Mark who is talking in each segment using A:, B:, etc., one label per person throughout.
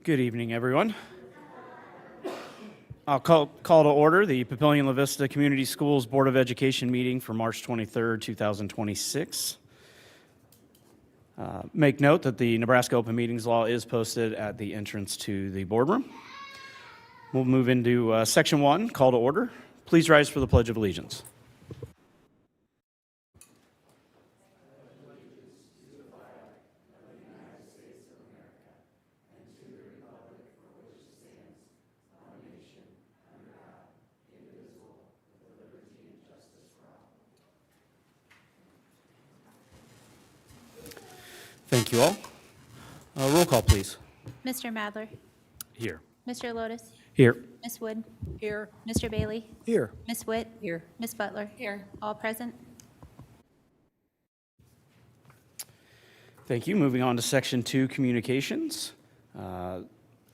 A: Good evening, everyone. I'll call to order the Papillion-La Vista Community Schools Board of Education meeting for March 23rd, 2026. Make note that the Nebraska Open Meetings Law is posted at the entrance to the boardroom. We'll move into Section 1, call to order. Please rise for the Pledge of Allegiance. Thank you all. Roll call, please.
B: Mr. Madler.
A: Here.
B: Mr. Lotus.
A: Here.
B: Ms. Wood.
C: Here.
B: Mr. Bailey.
A: Here.
B: Ms. Witt.
C: Here.
B: Ms. Butler.
C: Here.
B: All present.
A: Thank you. Moving on to Section 2, Communications.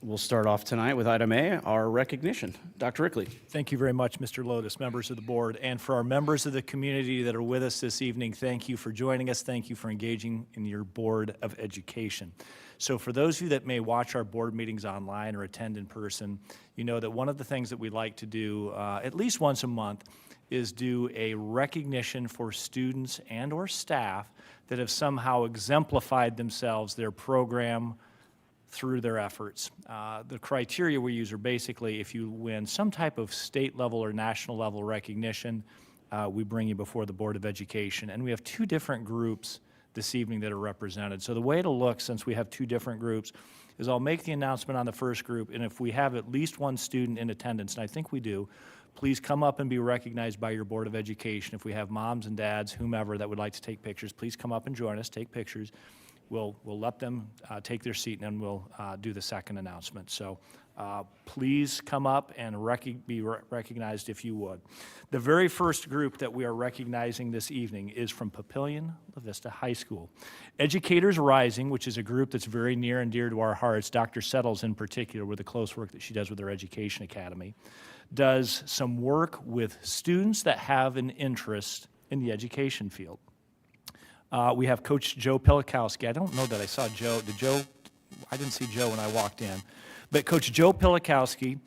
A: We'll start off tonight with item A, our recognition. Dr. Rickley.
D: Thank you very much, Mr. Lotus, members of the board. And for our members of the community that are with us this evening, thank you for joining us. Thank you for engaging in your Board of Education. So for those of you that may watch our board meetings online or attend in person, you know that one of the things that we like to do at least once a month is do a recognition for students and or staff that have somehow exemplified themselves, their program, through their efforts. The criteria we use are basically if you win some type of state level or national level recognition, we bring you before the Board of Education. And we have two different groups this evening that are represented. So the way it'll look, since we have two different groups, is I'll make the announcement on the first group, and if we have at least one student in attendance, and I think we do, please come up and be recognized by your Board of Education. If we have moms and dads, whomever that would like to take pictures, please come up and join us, take pictures. We'll let them take their seat, and then we'll do the second announcement. So please come up and be recognized if you would. The very first group that we are recognizing this evening is from Papillion-La Vista High School. Educators Rising, which is a group that's very near and dear to our hearts, Dr. Settles in particular, with the close work that she does with her Education Academy, does some work with students that have an interest in the education field. We have Coach Joe Pilikowski. I don't know that I saw Joe. I didn't see Joe when I walked in. But Coach Joe Pilikowski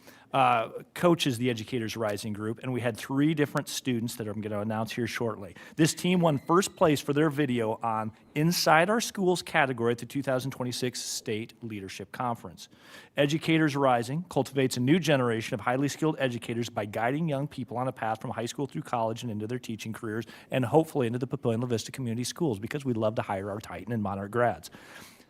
D: coaches the Educators Rising group, and we had three different students that I'm going to announce here shortly. This team won first place for their video on Inside Our Schools category at the 2026 State Leadership Conference. Educators Rising cultivates a new generation of highly skilled educators by guiding young people on a path from high school through college and into their teaching careers, and hopefully into the Papillion-La Vista Community Schools, because we love to hire our Titan and Monarch grads.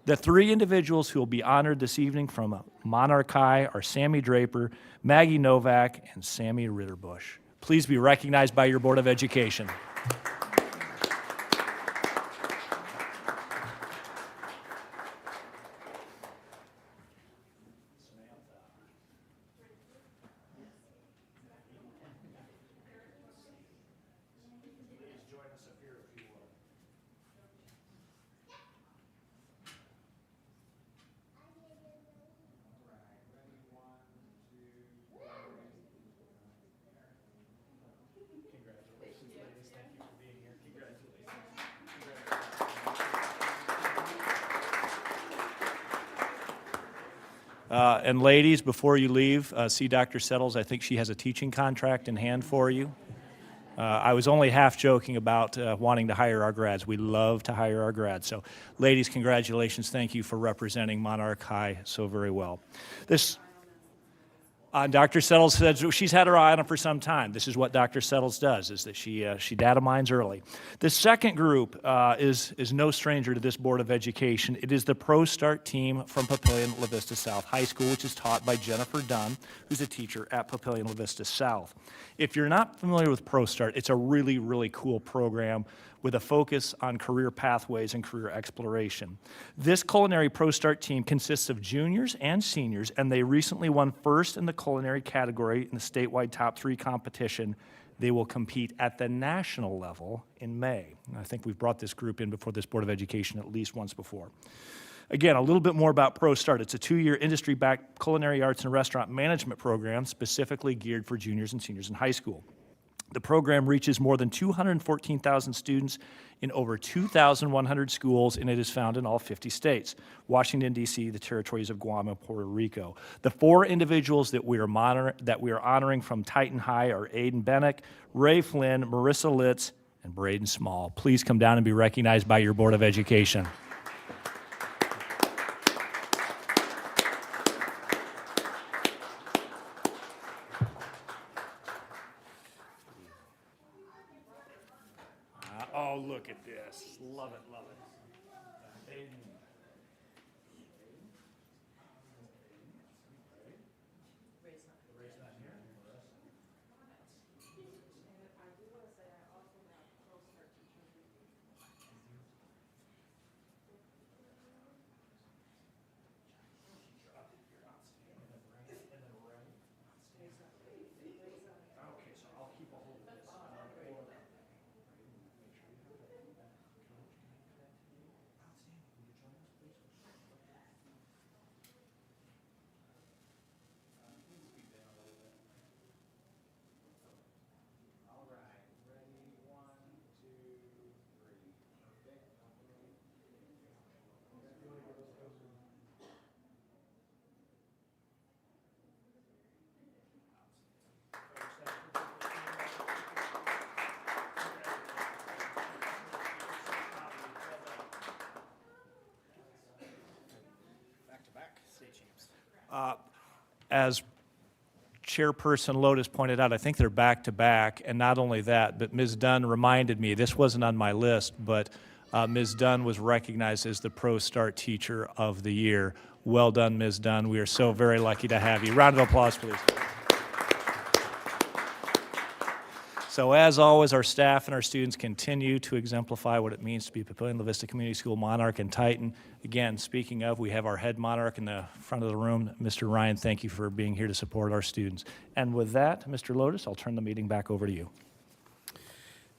D: The three individuals who will be honored this evening from Monarch High are Sammy Draper, Maggie Novak, and Sammy Ritterbusch. Please be recognized by your Board of Education. And ladies, before you leave, see Dr. Settles. I think she has a teaching contract in hand for you. I was only half joking about wanting to hire our grads. We love to hire our grads. So ladies, congratulations. Thank you for representing Monarch High so very well. Dr. Settles said she's had her eye on him for some time. This is what Dr. Settles does, is that she data mines early. The second group is no stranger to this Board of Education. It is the Pro Start team from Papillion-La Vista South High School, which is taught by Jennifer Dunn, who's a teacher at Papillion-La Vista South. If you're not familiar with Pro Start, it's a really, really cool program with a focus on career pathways and career exploration. This culinary Pro Start team consists of juniors and seniors, and they recently won first in the culinary category in the statewide top 3 competition. They will compete at the national level in May. And I think we've brought this group in before this Board of Education at least once before. Again, a little bit more about Pro Start. It's a 2-year industry-backed culinary arts and restaurant management program specifically geared for juniors and seniors in high school. The program reaches more than 214,000 students in over 2,100 schools, and it is found in all 50 states: Washington, D.C., the territories of Guam, and Puerto Rico. The 4 individuals that we are honoring from Titan High are Aiden Bennick, Ray Flynn, Marissa Litz, and Braden Small. Please come down and be recognized by your Board of Education. Oh, look at this. Love it, love it. Aiden.
A: Back-to-back state champs.
D: As Chairperson Lotus pointed out, I think they're back-to-back, and not only that, but Ms. Dunn reminded me, this wasn't on my list, but Ms. Dunn was recognized as the Pro Start Teacher of the Year. Well done, Ms. Dunn. We are so very lucky to have you. Round of applause, please. So as always, our staff and our students continue to exemplify what it means to be Papillion La Vista Community School Monarch and Titan. Again, speaking of, we have our head monarch in the front of the room. Mr. Ryan, thank you for being here to support our students. And with that, Mr. Lotus, I'll turn the meeting back over to you.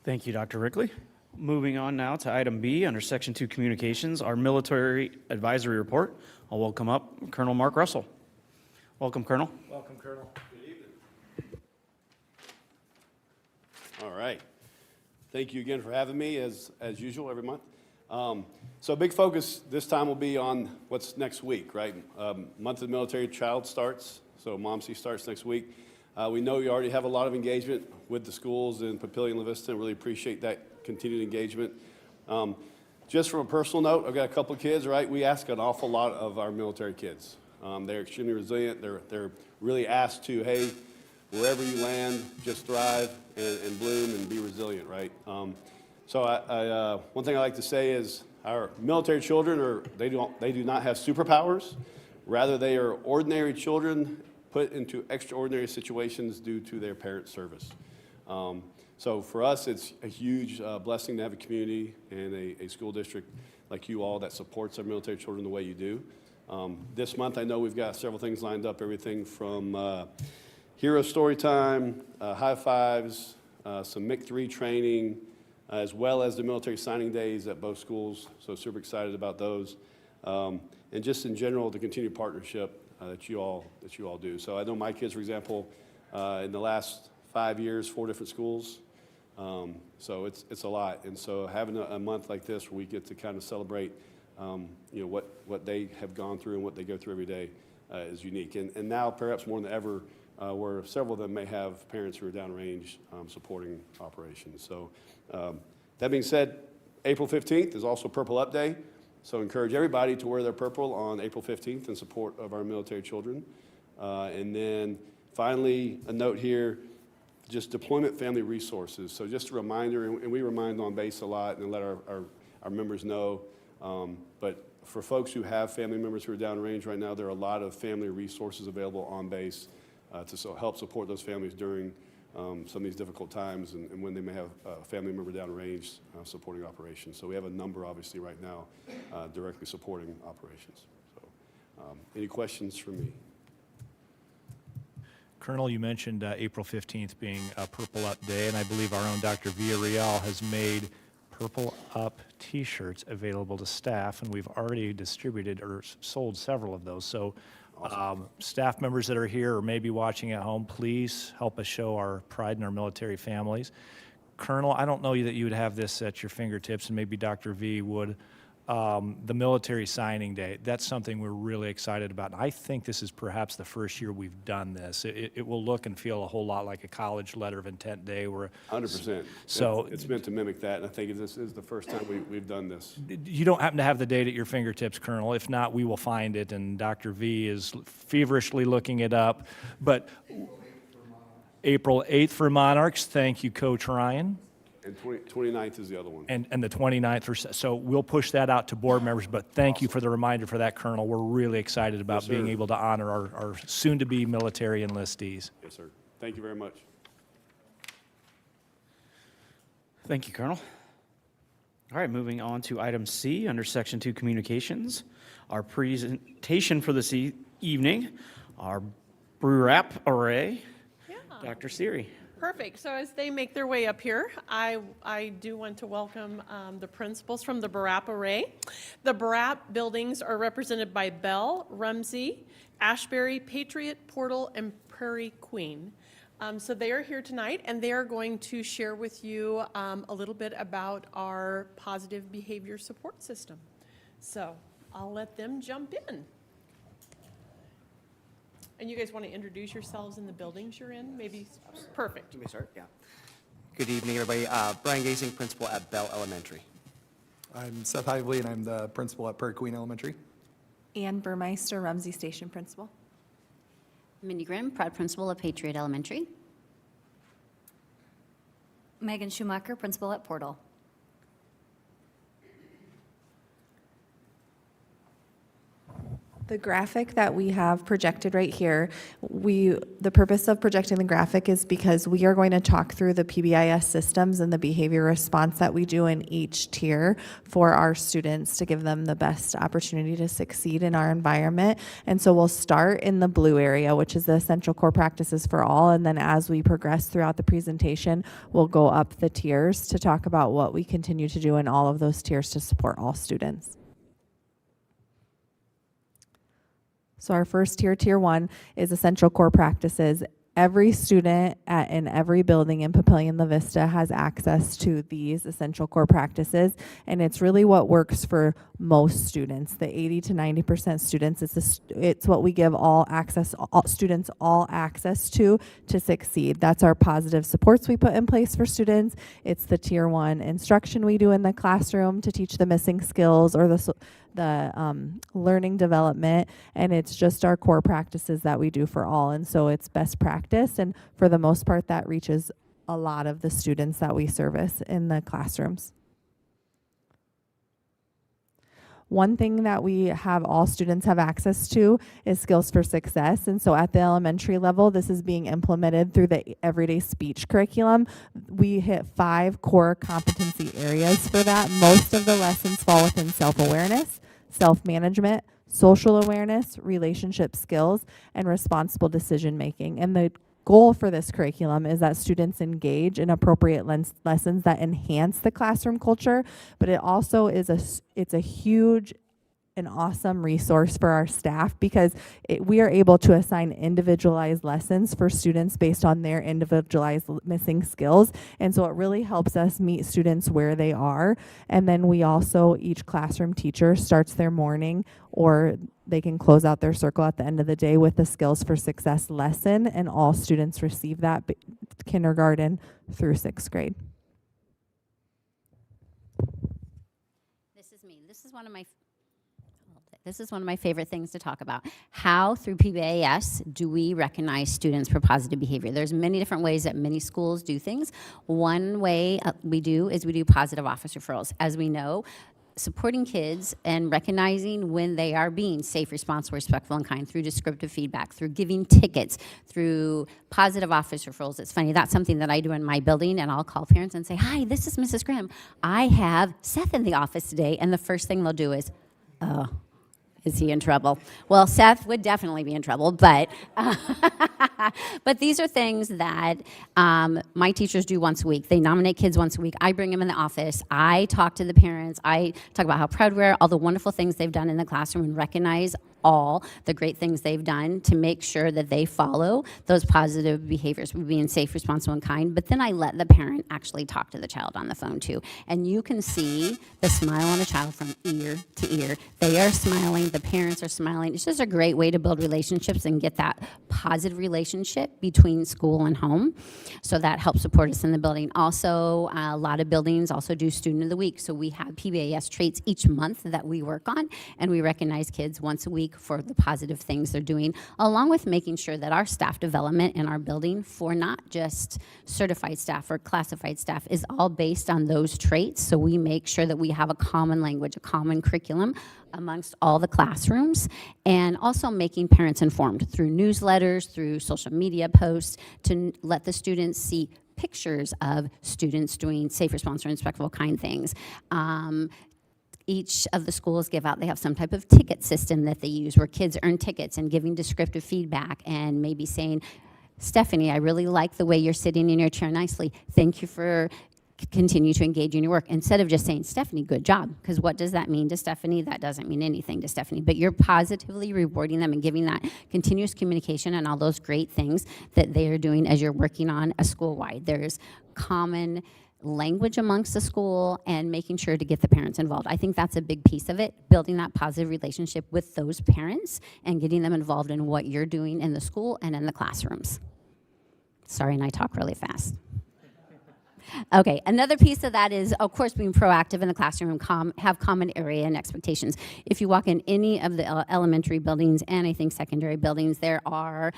A: Thank you, Dr. Rickley. Moving on now to item B under Section 2 Communications, our Military Advisory Report. I'll welcome up Colonel Mark Russell. Welcome, Colonel.
D: Welcome, Colonel.
C: All right. Thank you again for having me, as usual, every month. So a big focus this time will be on what's next week, right? Month of the Military Child starts, so MOMC starts next week. We know you already have a lot of engagement with the schools in Papillion La Vista, and really appreciate that continued engagement. Just from a personal note, I've got a couple of kids, right? We ask an awful lot of our military kids. They're extremely resilient. They're really asked to, hey, wherever you land, just thrive and bloom and be resilient, right? So one thing I like to say is our military children they do not have superpowers. Rather, they are ordinary children put into extraordinary situations due to their parents' service. So for us, it's a huge blessing to have a community and a school district like you all that supports our military children the way you do. This month, I know we've got several things lined up, everything from hero story time, high fives, some MIC-3 training, as well as the military signing days at both schools. So super excited about those. And just in general, the continued partnership that you all do. So I know my kids, for example, in the last 5 years, 4 different schools. So it's a lot. And so having a month like this where we get to kind of celebrate what they have gone through and what they go through every day is unique. And now perhaps more than ever, where several of them may have parents who are downrange supporting operations. So that being said, April 15th is also Purple Up Day. So encourage everybody to wear their purple on April 15th in support of our military children. And then finally, a note here, just deployment family resources. So just a reminder, and we remind on base a lot and let our members know, but for folks who have family members who are downrange right now, there are a lot of family resources available on base to help support those families during some of these difficult times and when they may have a family member downrange supporting operations. So we have a number, obviously, right now directly supporting operations. So any questions for me?
D: Colonel, you mentioned April 15th being Purple Up Day, and I believe our own Dr. Villarreal has made Purple Up T-shirts available to staff, and we've already distributed or sold several of those. So Staff members that are here or maybe watching at home, please help us show our pride in our military families. Colonel, I don't know that you would have this at your fingertips, and maybe Dr. V would. The military signing day, that's something we're really excited about. I think this is perhaps the first year we've done this. It will look and feel a whole lot like a college letter of intent day where
C: 100%.
D: So-
C: It's meant to mimic that, and I think this is the first time we've done this.
D: you don't happen to have the date at your fingertips, Colonel. If not, we will find it, and Dr. V is feverishly looking it up. But April 8th for Monarchs, thank you, Coach Ryan.
C: And 29th is the other one.
D: And the 29th, so we'll push that out to board members, but thank you for the reminder for that, Colonel. We're really excited about
C: Yes, sir.
D: being able to honor our soon-to-be military enlistees.
C: Yes, sir. Thank you very much.
A: Thank you, Colonel. All right, moving on to item C under Section 2 Communications. Our presentation for this evening, our brew wrap array.
E: Yeah.
A: Dr. Siri.
E: Perfect. So as they make their way up here, I do want to welcome the principals from the Barap Array. The Barap buildings are represented by Bell, Rumsey, Ashbury, Patriot, Portal, and Prairie Queen. So they are here tonight, and they are going to share with you a little bit about our positive behavior support system. So I'll let them jump in. And you guys want to introduce yourselves in the buildings you're in? Maybe, perfect.
F: Let me start, yeah. Good evening, everybody. Brian Gazing, principal at Bell Elementary.
G: I'm Seth Hively, and I'm the principal at Prairie Queen Elementary.
H: Ann Burmeister, Rumsey Station Principal.
I: Mindy Grimm, proud principal at Patriot Elementary.
B: Megan Schumacher, principal at Portal.
H: The graphic that we have projected right here, the purpose of projecting the graphic is because we are going to talk through the PBIS systems and the behavior response that we do in each tier for our students to give them the best opportunity to succeed in our environment. And so we'll start in the blue area, which is the essential core practices for all. And then as we progress throughout the presentation, we'll go up the tiers to talk about what we continue to do in all of those tiers to support all students. So our first tier, tier 1, is essential core practices. Every student in every building in Papillion La Vista has access to these essential core practices, and it's really what works for most students. The 80 to 90% students, it's what we give all students all access to succeed. That's our positive supports we put in place for students. It's the tier 1 instruction we do in the classroom to teach the missing skills or the learning development, and it's just our core practices that we do for all. And so it's best practice, and for the most part that reaches a lot of the students that we service in the classrooms. One thing that we have all students have access to is Skills for Success. And so at the elementary level, this is being implemented through the everyday speech curriculum. We hit 5 core competency areas for that. Most of the lessons fall within self-awareness, self-management, social awareness, relationship skills, and responsible decision-making. And the goal for this curriculum is that students engage in appropriate lessons that enhance the classroom culture, but it also is it's a huge and awesome resource for our staff because we are able to assign individualized lessons for students based on their individualized missing skills. And so it really helps us meet students where they are. And then we also, each classroom teacher starts their morning, or they can close out their circle at the end of the day with the Skills for Success lesson, and all students receive that kindergarten through 6th grade.
I: This is me. This is one of my favorite things to talk about. How, through PBIS, do we recognize students for positive behavior? There's many different ways that many schools do things. One way we do positive office referrals. As we know, supporting kids and recognizing when they are being safe, responsible, respectful, and kind through descriptive feedback, through giving tickets, through positive office referrals. It's funny, that's something that I do in my building, and I'll call parents and say, hi, this is Mrs. Grimm. I have Seth in the office today, and the first thing they'll do is, oh, is he in trouble? Well, Seth would definitely be in trouble, but but these are things that my teachers do once a week. They nominate kids once a week. I bring them in the office. I talk to the parents. I talk about how proud we are, all the wonderful things they've done in the classroom, and recognize all the great things they've done to make sure that they follow those positive behaviors, being safe, responsible, and kind. But then I let the parent actually talk to the child on the phone too. And you can see the smile on the child from ear to ear. They are smiling, the parents are smiling. It's just a great way to build relationships and get that positive relationship between school and home. So that helps support us in the building. Also, a lot of buildings also do Student of the Week. So we have PBAS traits each month that we work on, and we recognize kids once a week for the positive things they're doing, along with making sure that our staff development in our building for not just certified staff or classified staff is all based on those traits. So we make sure that we have a common language, a common curriculum amongst all the classrooms, and also making parents informed through newsletters, through social media posts, to let the students see pictures of students doing safe, responsible, respectful, kind things. Each of the schools give out, they have some type of ticket system that they use where kids earn tickets and giving descriptive feedback and maybe saying, Stephanie, I really like the way you're sitting in your chair nicely. Thank you for continue to engage in your work, instead of just saying, Stephanie, good job. Because what does that mean to Stephanie? That doesn't mean anything to Stephanie. But you're positively rewarding them and giving that continuous communication and all those great things that they are doing as you're working on a school-wide. There's common language amongst the school and making sure to get the parents involved. I think that's a big piece of it, building that positive relationship with those parents and getting them involved in what you're doing in the school and in the classrooms. Sorry, and I talk really fast. Okay, another piece of that is, of course, being proactive in the classroom and have common area and expectations. If you walk in any of the elementary buildings and I think secondary buildings, there are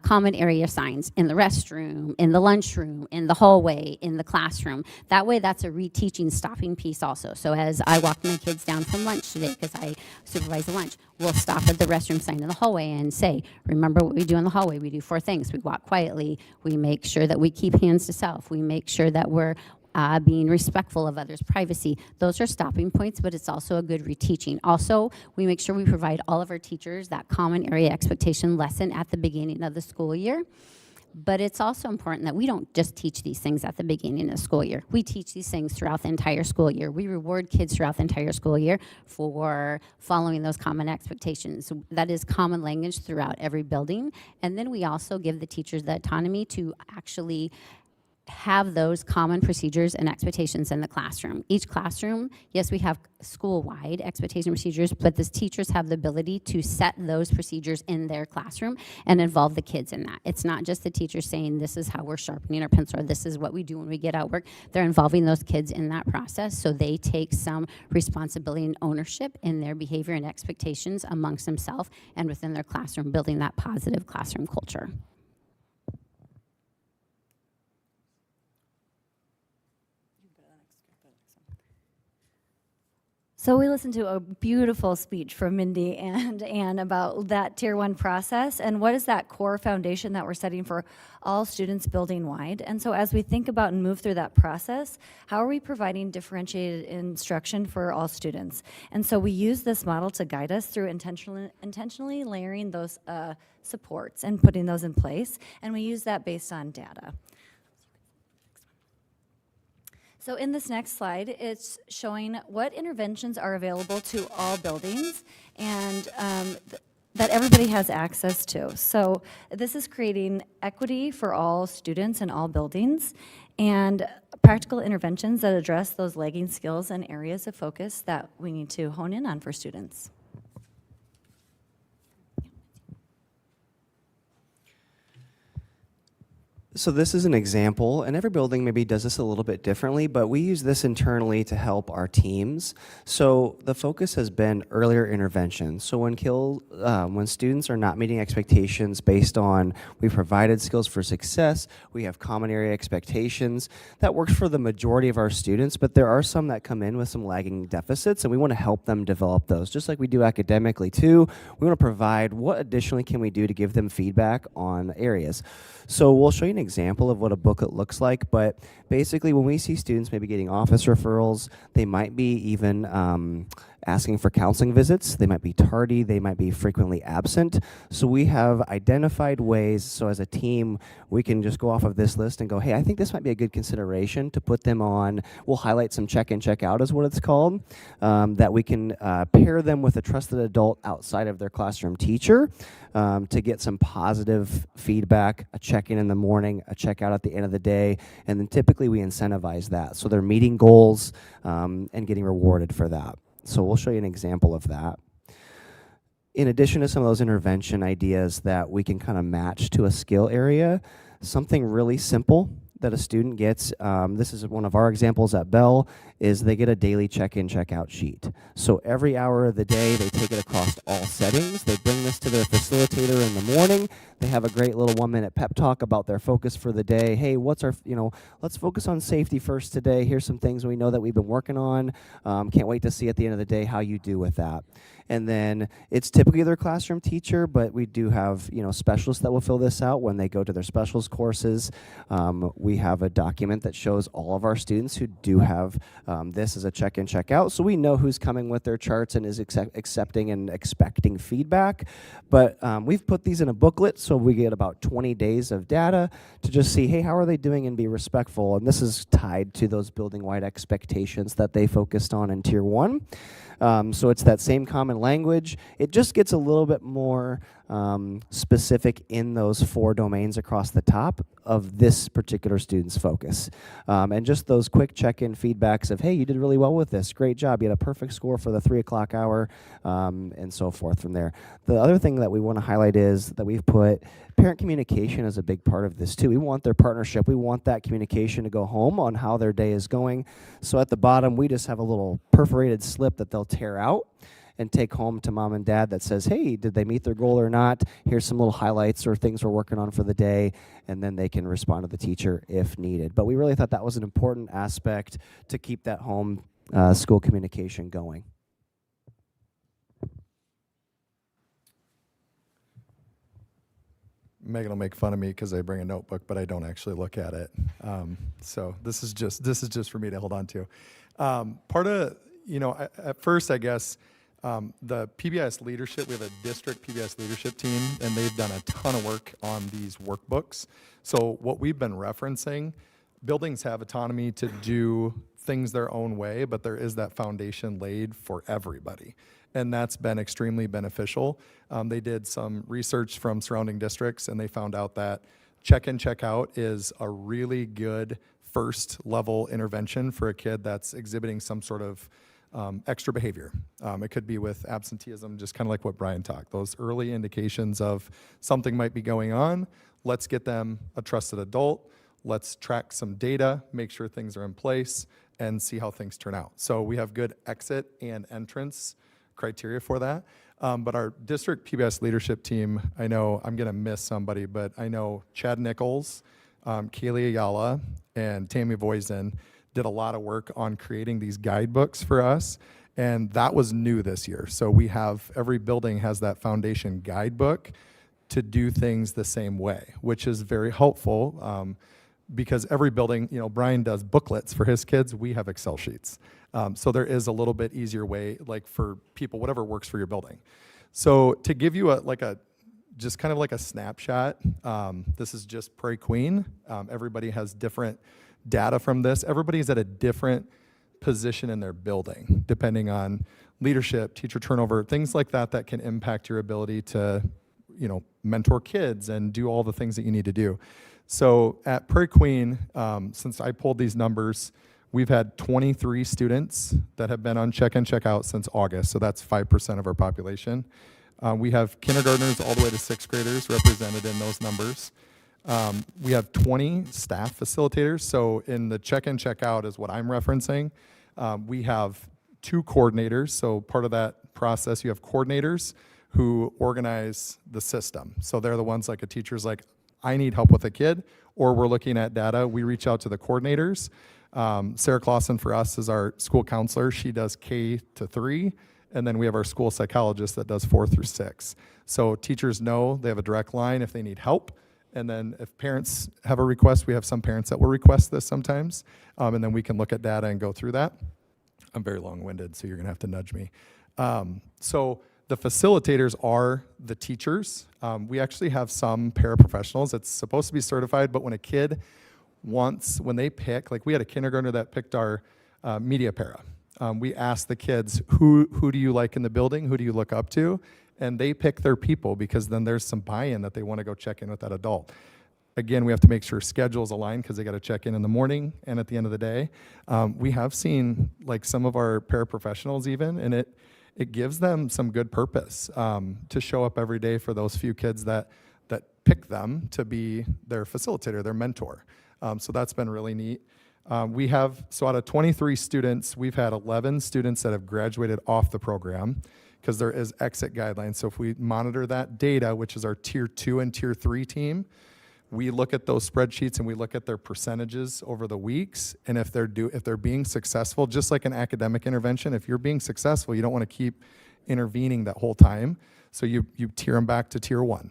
I: common area signs in the restroom, in the lunchroom, in the hallway, in the classroom. That way, that's a reteaching stopping piece also. So as I walk my kids down from lunch today, because I supervise the lunch, we'll stop at the restroom sign in the hallway and say, remember what we do in the hallway. We do 4 things. We walk quietly. We make sure that we keep hands to self. We make sure that we're being respectful of others' privacy. Those are stopping points, but it's also a good reteaching. Also, we make sure we provide all of our teachers that common area expectation lesson at the beginning of the school year. But it's also important that we don't just teach these things at the beginning of the school year. We teach these things throughout the entire school year. We reward kids throughout the entire school year for following those common expectations. That is common language throughout every building. And then we also give the teachers the autonomy to actually have those common procedures and expectations in the classroom. Each classroom, yes, we have school-wide expectation procedures, but the teachers have the ability to set those procedures in their classroom and involve the kids in that. It's not just the teacher saying, this is how we're sharpening our pencil, or this is what we do when we get out work. They're involving those kids in that process, so they take some responsibility and ownership in their behavior and expectations amongst themselves and within their classroom, building that positive classroom culture.
B: So we listened to a beautiful speech from Mindy and Ann about that Tier 1 process and what is that core foundation that we're setting for all students building wide. And so as we think about and move through that process, how are we providing differentiated instruction for all students? And so we use this model to guide us through intentionally layering those supports and putting those in place. And we use that based on data. So in this next slide, it's showing what interventions are available to all buildings and that everybody has access to. So this is creating equity for all students in all buildings and practical interventions that address those lagging skills and areas of focus that we need to hone in on for students.
F: So this is an example, and every building maybe does this a little bit differently, but we use this internally to help our teams. So the focus has been earlier intervention. So when students are not meeting expectations based on we provided skills for success, we have common area expectations, that works for the majority of our students, but there are some that come in with some lagging deficits, and we want to help them develop those. Just like we do academically too, we want to provide what additionally can we do to give them feedback on areas. So we'll show you an example of what a booklet looks like, but basically when we see students maybe getting office referrals, they might be even asking for counseling visits. They might be tardy, they might be frequently absent. So we have identified ways, so as a team, we can just go off of this list and go, hey, I think this might be a good consideration to put them on. We'll highlight some check-in, check-out is what it's called, that we can pair them with a trusted adult outside of their classroom teacher to get some positive feedback, a check-in in the morning, a check-out at the end of the day, and then typically we incentivize that. So they're meeting goals and getting rewarded for that. So we'll show you an example of that. In addition to some of those intervention ideas that we can kind of match to a skill area, something really simple that a student gets, this is one of our examples at Bell, is they get a daily check-in, check-out sheet. So every hour of the day, they take it across all settings. They bring this to their facilitator in the morning. They have a great little 1-minute pep talk about their focus for the day. Hey, what's our, let's focus on safety first today. Here's some things we know that we've been working on. Can't wait to see at the end of the day how you do with that. And then it's typically their classroom teacher, but we do have, specialists that will fill this out when they go to their specials courses. We have a document that shows all of our students who do have this as a check-in, check-out. So we know who's coming with their charts and is accepting and expecting feedback. But we've put these in a booklet, so we get about 20 days of data to just see, hey, how are they doing, and be respectful. And this is tied to those building-wide expectations that they focused on in Tier 1. So it's that same common language. It just gets a little bit more specific in those 4 domains across the top of this particular student's focus. And just those quick check-in feedbacks of, hey, you did really well with this. Great job. You had a perfect score for the 3 o'clock hour, and so forth from there. The other thing that we want to highlight is that we've put parent communication is a big part of this too. We want their partnership. We want that communication to go home on how their day is going. So at the bottom, we just have a little perforated slip that they'll tear out and take home to mom and dad that says, hey, did they meet their goal or not? Here's some little highlights or things we're working on for the day, and then they can respond to the teacher if needed. But we really thought that was an important aspect to keep that home school communication going.
G: Megan will make fun of me because I bring a notebook, but I don't actually look at it. So this is just for me to hold on to. Part of, at first, I guess, the PBS leadership, we have a district PBS leadership team, and they've done a ton of work on these workbooks. So what we've been referencing, buildings have autonomy to do things their own way, but there is that foundation laid for everybody. And that's been extremely beneficial. They did some research from surrounding districts, and they found out that check-in, check-out is a really good first level intervention for a kid that's exhibiting some sort of extra behavior. It could be with absenteeism, just kind of like what Brian talked. Those early indications of something might be going on. Let's get them a trusted adult. Let's track some data, make sure things are in place, and see how things turn out. So we have good exit and entrance criteria for that. But our district PBS leadership team, I know I'm going to miss somebody, but I know Chad Nichols, Kaylee Ayala, and Tammy Voisin did a lot of work on creating these guidebooks for us, and that was new this year. So we have, every building has that foundation guidebook to do things the same way, which is very helpful because every building, Brian does booklets for his kids, we have Excel sheets. So there is a little bit easier way, like for people, whatever works for your building. So to give you just kind of like a snapshot, this is just Prairie Queen. Everybody has different data from this. Everybody's at a different position in their building, depending on leadership, teacher turnover, things like that that can impact your ability to, mentor kids and do all the things that you need to do. So at Prairie Queen, since I pulled these numbers, we've had 23 students that have been on check-in, check-out since August, so that's 5% of our population. We have kindergartners all the way to 6th graders represented in those numbers. We have 20 staff facilitators, so in the check-in, check-out is what I'm referencing. We have 2 coordinators, so part of that process, you have coordinators who organize the system. So they're the ones like a teacher's like, I need help with a kid, or we're looking at data, we reach out to the coordinators. Sarah Clausen for us is our school counselor. She does K-3, and then we have our school psychologist that does 4 through 6. So teachers know they have a direct line if they need help, and then if parents have a request, we have some parents that will request this sometimes, and then we can look at data and go through that. I'm very long-winded, so you're going to have to nudge me. So the facilitators are the teachers. We actually have some paraprofessionals that's supposed to be certified, but when a kid when they pick, like we had a kindergartner that picked our media para. We asked the kids, who do you like in the building? Who do you look up to? And they pick their people because then there's some buy-in that they want to go check in with that adult. Again, we have to make sure schedules align because they got to check in the morning and at the end of the day. We have seen like some of our paraprofessionals even, and it gives them some good purpose to show up every day for those few kids that pick them to be their facilitator, their mentor. So that's been really neat. So out of 23 students, we've had 11 students that have graduated off the program because there is exit guidelines. So if we monitor that data, which is our tier 2 and tier 3 team, we look at those spreadsheets and we look at their percentages over the weeks. And if they're being successful, just like an academic intervention, if you're being successful, you don't want to keep intervening that whole time. So you tier them back to tier 1.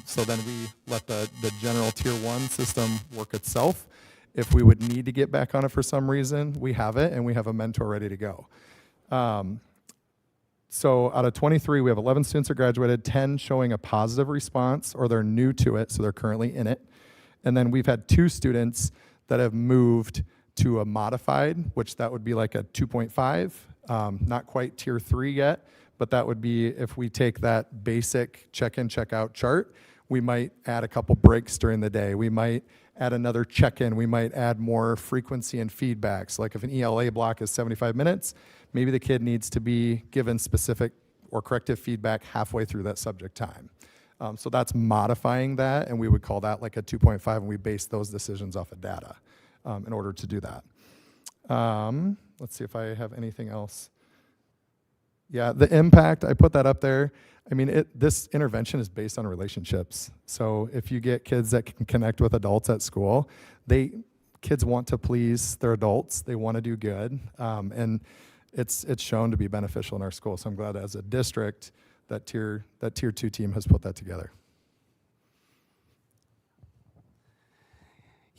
G: So then we let the general tier 1 system work itself. If we would need to get back on it for some reason, we have it and we have a mentor ready to go. So out of 23, we have 11 students that graduated, 10 showing a positive response or they're new to it, so they're currently in it. And then we've had 2 students that have moved to a modified, which that would be like a 2.5, not quite tier 3 yet, but that would be if we take that basic check-in, check-out chart, we might add a couple breaks during the day. We might add another check-in. We might add more frequency and feedbacks. Like if an ELA block is 75 minutes, maybe the kid needs to be given specific or corrective feedback halfway through that subject time. So that's modifying that, and we would call that like a 2.5, and we base those decisions off of data in order to do that. Let's see if I have anything else. Yeah, the impact, I put that up there. I mean, this intervention is based on relationships. So if you get kids that can connect with adults at school, kids want to please their adults. They want to do good. And it's shown to be beneficial in our school. So I'm glad as a district that tier 2 team has put that together.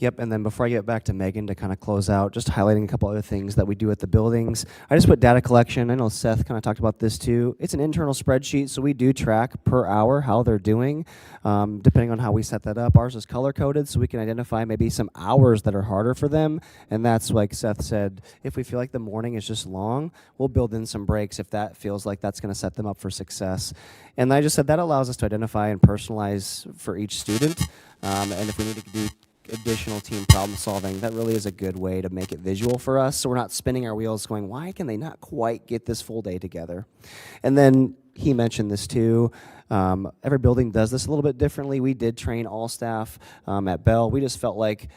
F: Yep, and then before I get back to Megan to kind of close out, just highlighting a couple other things that we do at the buildings. I just put data collection. I know Seth kind of talked about this too. It's an internal spreadsheet, so we do track per hour how they're doing, depending on how we set that up. Ours is color-coded, so we can identify maybe some hours that are harder for them, and that's like Seth said, if we feel like the morning is just long, we'll build in some breaks if that feels like that's going to set them up for success. And I just said that allows us to identify and personalize for each student, and if we need to do additional team problem solving, that really is a good way to make it visual for us, so we're not spinning our wheels going, why can they not quite get this full day together? And then he mentioned this too, every building does this a little bit differently. We did train all staff at Bell. We just felt like,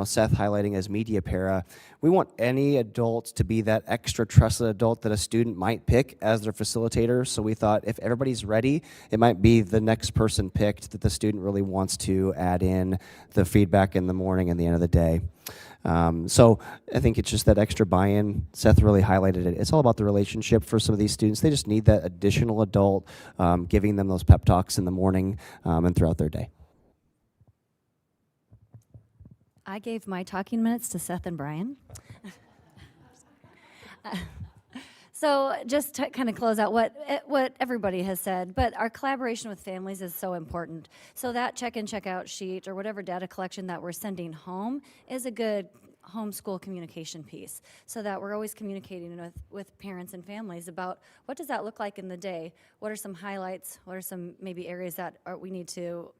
F: Seth highlighting as media para, we want any adult to be that extra trusted adult that a student might pick as their facilitator. So we thought if everybody's ready, it might be the next person picked that the student really wants to add in the feedback in the morning and the end of the day. So I think it's just that extra buy-in. Seth really highlighted it. It's all about the relationship for some of these students. They just need that additional adult giving them those pep talks in the morning and throughout their day.
B: I gave my talking minutes to Seth and Brian. So just to kind of close out what everybody has said, but our collaboration with families is so important. So that check-in, check-out sheet or whatever data collection that we're sending home is a good homeschool communication piece, so that we're always communicating with parents and families about what does that look like in the day? What are some highlights? What are some maybe areas that we need to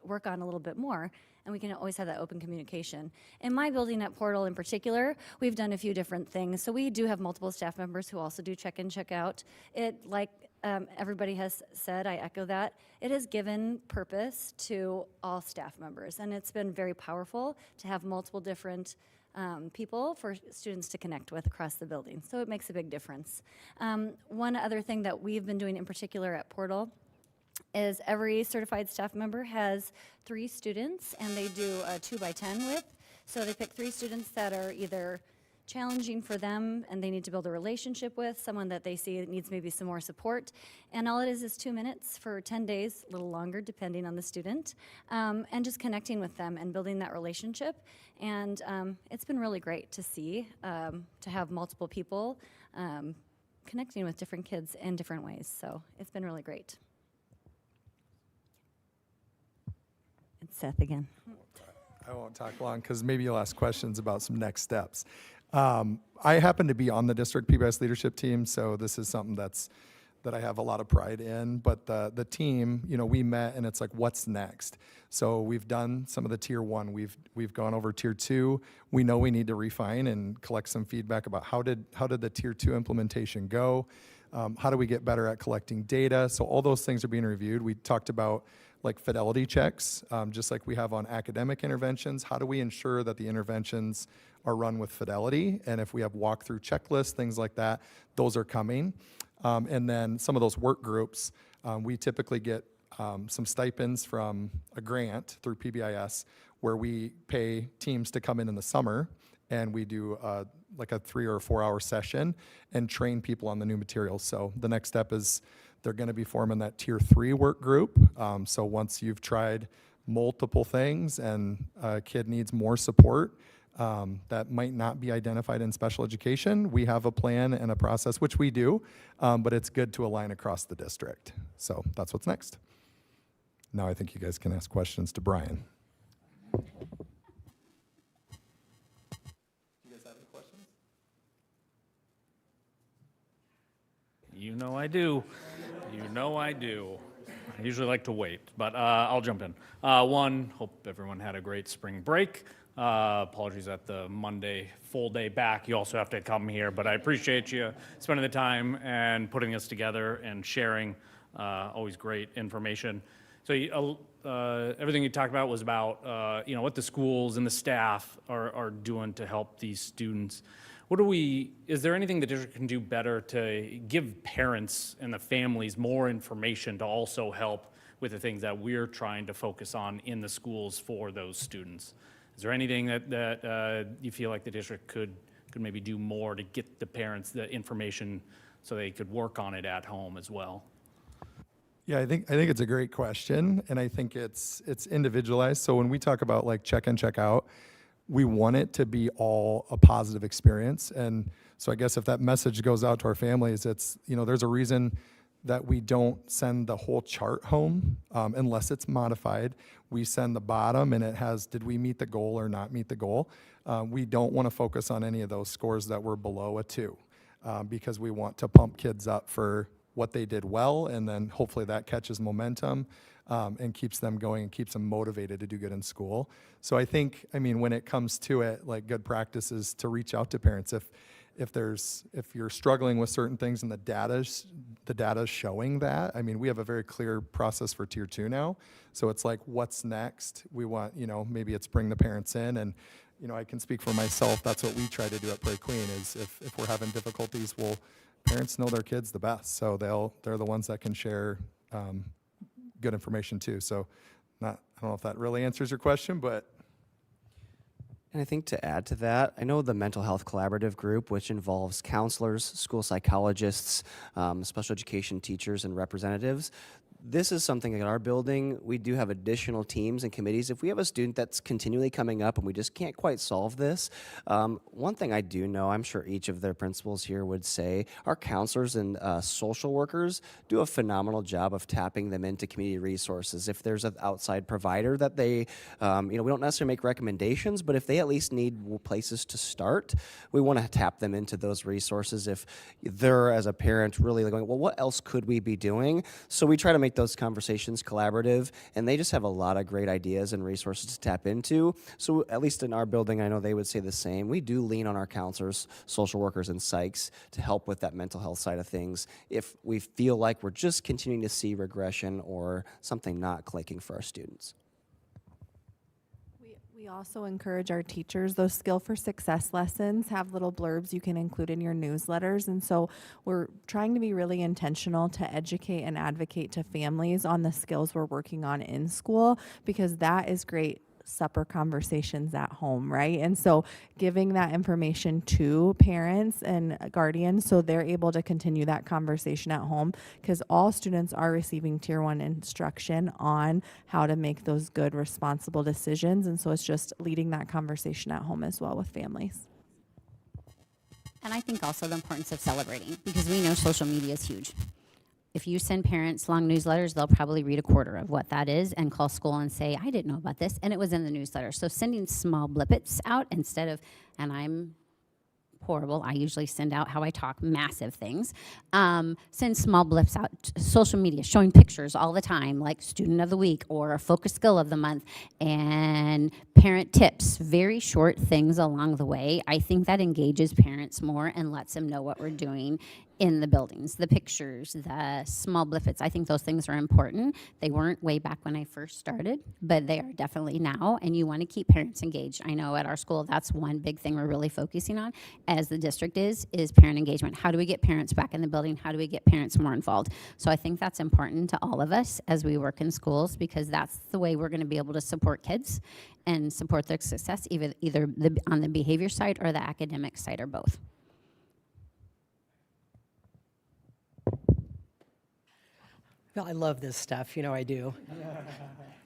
B: work on a little bit more? And we can always have that open communication. In my building at Portal in particular, we've done a few different things. So we do have multiple staff members who also do check-in, check-out. Like everybody has said, I echo that, it has given purpose to all staff members. And it's been very powerful to have multiple different people for students to connect with across the building. So it makes a big difference. One other thing that we've been doing in particular at Portal is every certified staff member has 3 students, and they do a 2x10 with. So they pick 3 students that are either challenging for them and they need to build a relationship with, someone that they see that needs maybe some more support. And all it is 2 minutes for 10 days, a little longer depending on the student, and just connecting with them and building that relationship. And it's been really great to see, to have multiple people connecting with different kids in different ways. So it's been really great. It's Seth again.
G: I won't talk long because maybe you'll ask questions about some next steps. I happen to be on the district PBS leadership team, so this is something that I have a lot of pride in. But the team, we met and it's like, what's next? So we've done some of the tier 1. We've gone over tier 2. We know we need to refine and collect some feedback about how did the tier 2 implementation go? How do we get better at collecting data? So all those things are being reviewed. We talked about like fidelity checks, just like we have on academic interventions. How do we ensure that the interventions are run with fidelity? And if we have walkthrough checklists, things like that, those are coming. And then some of those work groups, we typically get some stipends from a grant through PBIS where we pay teams to come in the summer and we do like a 3 or 4 hour session and train people on the new materials. So the next step is they're going to be forming that tier 3 work group. So once you've tried multiple things and a kid needs more support that might not be identified in special education, we have a plan and a process, which we do, but it's good to align across the district. So that's what's next. Now I think you guys can ask questions to Brian. Do you guys have any questions?
A: You know I do. You know I do. I usually like to wait, but I'll jump in. One, hope everyone had a great spring break. Apologies at the Monday full day back. You also have to come here, but I appreciate you spending the time and putting this together and sharing always great information. So everything you talked about was about what the schools and the staff are doing to help these students. Is there anything the district can do better to give parents and the families more information to also help with the things that we're trying to focus on in the schools for those students? Is there anything that you feel like the district could maybe do more to get the parents the information so they could work on it at home as well?
G: Yeah, I think it's a great question, and I think it's individualized. So when we talk about like check in, check out, we want it to be all a positive experience. And so I guess if that message goes out to our families, it's, there's a reason that we don't send the whole chart home unless it's modified. We send the bottom and it has, did we meet the goal or not meet the goal? We don't want to focus on any of those scores that were below a 2 because we want to pump kids up for what they did well, and then hopefully that catches momentum and keeps them going and keeps them motivated to do good in school. So I think, when it comes to it, like good practice is to reach out to parents. If you're struggling with certain things and the data's showing that, we have a very clear process for tier 2 now. So it's like, what's next? We want, maybe it's bring the parents in, and I can speak for myself. That's what we try to do at Prairie Queen is if we're having difficulties, parents know their kids the best. So they're the ones that can share good information too. So I don't know if that really answers your question, but.
F: And I think to add to that, I know the Mental Health Collaborative Group, which involves counselors, school psychologists, special education teachers, and representatives. This is something in our building, we do have additional teams and committees. If we have a student that's continually coming up and we just can't quite solve this, one thing I do know, I'm sure each of their principals here would say, our counselors and social workers do a phenomenal job of tapping them into community resources. If there's an outside provider that they, we don't necessarily make recommendations, but if they at least need places to start, we want to tap them into those resources. If they're, as a parent, really going, well, what else could we be doing? So we try to make those conversations collaborative, and they just have a lot of great ideas and resources to tap into. So at least in our building, I know they would say the same. We do lean on our counselors, social workers, and psychs to help with that mental health side of things if we feel like we're just continuing to see regression or something not clicking for our students.
H: We also encourage our teachers, those Skill for Success lessons have little blurbs you can include in your newsletters. And so we're trying to be really intentional to educate and advocate to families on the skills we're working on in school, because that is great supper conversations at home, right? And so giving that information to parents and guardians so they're able to continue that conversation at home, because all students are receiving Tier 1 instruction on how to make those good, responsible decisions. And so it's just leading that conversation at home as well with families.
I: And I think also the importance of celebrating, because we know social media is huge. If you send parents long newsletters, they'll probably read a quarter of what that is and call school and say, I didn't know about this, and it was in the newsletter. So sending small blippets out instead of, and I'm horrible, I usually send out how I talk, massive things. Send small blips out. Social media, showing pictures all the time, like student of the week or a focus skill of the month, and parent tips, very short things along the way. I think that engages parents more and lets them know what we're doing in the buildings, the pictures, the small blippets. I think those things are important. They weren't way back when I first started, but they are definitely now, and you want to keep parents engaged. I know at our school, that's one big thing we're really focusing on as the district is parent engagement. How do we get parents back in the building? How do we get parents more involved? So I think that's important to all of us as we work in schools, because that's the way we're going to be able to support kids and support their success, either on the behavior side or the academic side, or both.
J: Well, I love this stuff, you know I do.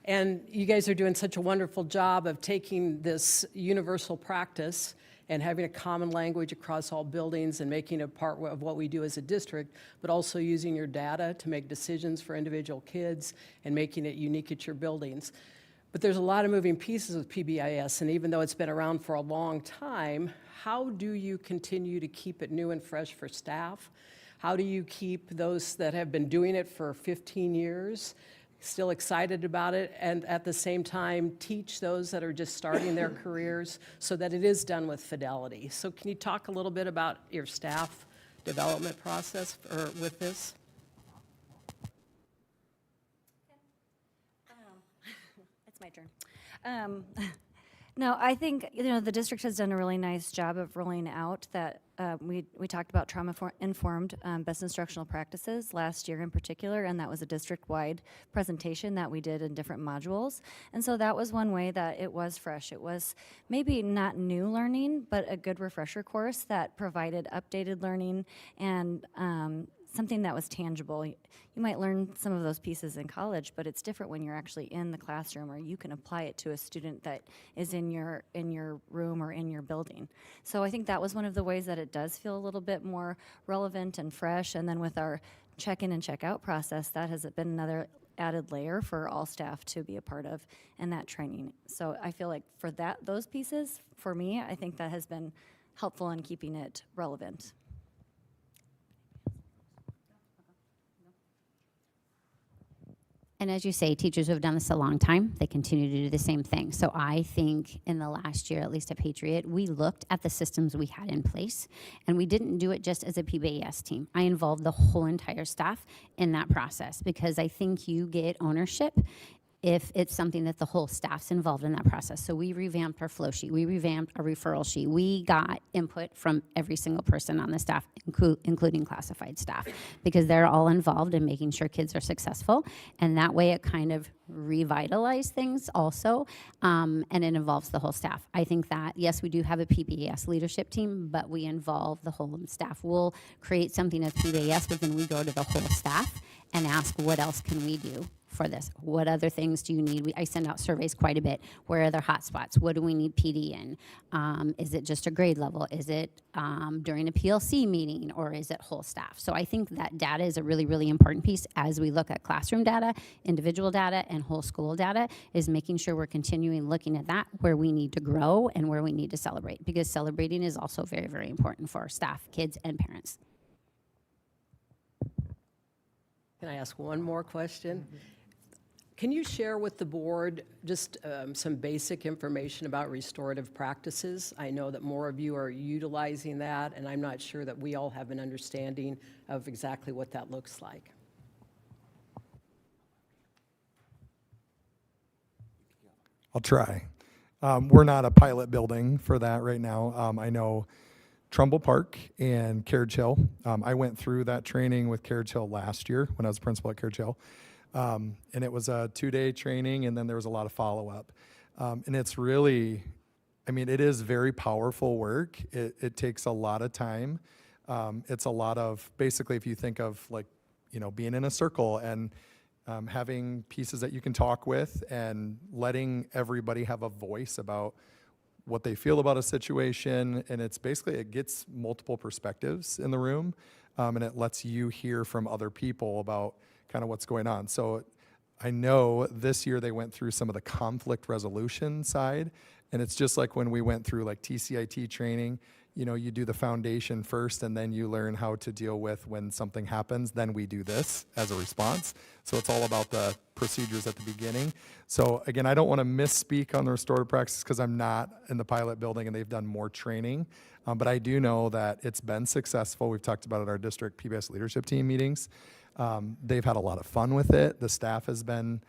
J: And you guys are doing such a wonderful job of taking this universal practice and having a common language across all buildings and making it part of what we do as a district, but also using your data to make decisions for individual kids and making it unique at your buildings. But there's a lot of moving pieces with PBIS, and even though it's been around for a long time, how do you continue to keep it new and fresh for staff? How do you keep those that have been doing it for 15 years still excited about it, and at the same time teach those that are just starting their careers so that it is done with fidelity? So can you talk a little bit about your staff development process with this?
B: It's my turn. No, I think, the district has done a really nice job of rolling out that we talked about trauma-informed best instructional practices last year in particular, and that was a district-wide presentation that we did in different modules. And so that was one way that it was fresh. It was maybe not new learning, but a good refresher course that provided updated learning and something that was tangible. You might learn some of those pieces in college, but it's different when you're actually in the classroom, or you can apply it to a student that is in your room or in your building. So I think that was one of the ways that it does feel a little bit more relevant and fresh. And then with our check-in and check-out process, that has been another added layer for all staff to be a part of in that training. So I feel like for those pieces, for me, I think that has been helpful in keeping it relevant.
I: And as you say, teachers who have done this a long time, they continue to do the same thing. So I think in the last year, at least at Patriot, we looked at the systems we had in place, and we didn't do it just as a PBAS team. I involved the whole entire staff in that process, because I think you get ownership if it's something that the whole staff's involved in that process. So we revamped our flow sheet, we revamped our referral sheet, we got input from every single person on the staff, including classified staff, because they're all involved in making sure kids are successful. And that way it kind of revitalized things also, and it involves the whole staff. I think that, yes, we do have a PBAS leadership team, but we involve the whole staff. We'll create something as PBAS, but then we go to the whole staff and ask, what else can we do for this? What other things do you need? I send out surveys quite a bit. Where are there hot spots? What do we need PD in? Is it just a grade level? Is it during a PLC meeting, or is it whole staff? So I think that data is a really, really important piece as we look at classroom data, individual data, and whole school data, is making sure we're continuing looking at that, where we need to grow and where we need to celebrate, because celebrating is also very, very important for staff, kids, and parents.
J: Can I ask one more question? Mm-hmm. Can you share with the board just some basic information about restorative practices? I know that more of you are utilizing that, and I'm not sure that we all have an understanding of exactly what that looks like.
G: I'll try. We're not a pilot building for that right now. I know Trumbull Park and Carriage Hill. I went through that training with Carriage Hill last year when I was principal at Carriage Hill. And it was a 2-day training, and then there was a lot of follow-up. And it's really, I mean, it is very powerful work. It takes a lot of time. It's a lot of, basically, if you think of like, you know, being in a circle and having pieces that you can talk with and letting everybody have a voice about what they feel about a situation. And it's basically, it gets multiple perspectives in the room, and it lets you hear from other people about kind of what's going on. So I know this year they went through some of the conflict resolution side, and it's just like when we went through like TCIT training, you know, you do the foundation first and then you learn how to deal with when something happens, then we do this as a response. So it's all about the procedures at the beginning. So again, I don't want to misspeak on the restorative practice because I'm not in the pilot building and they've done more training. But I do know that it's been successful. We've talked about it at our district PBS leadership team meetings. They've had a lot of fun with it. The staff has been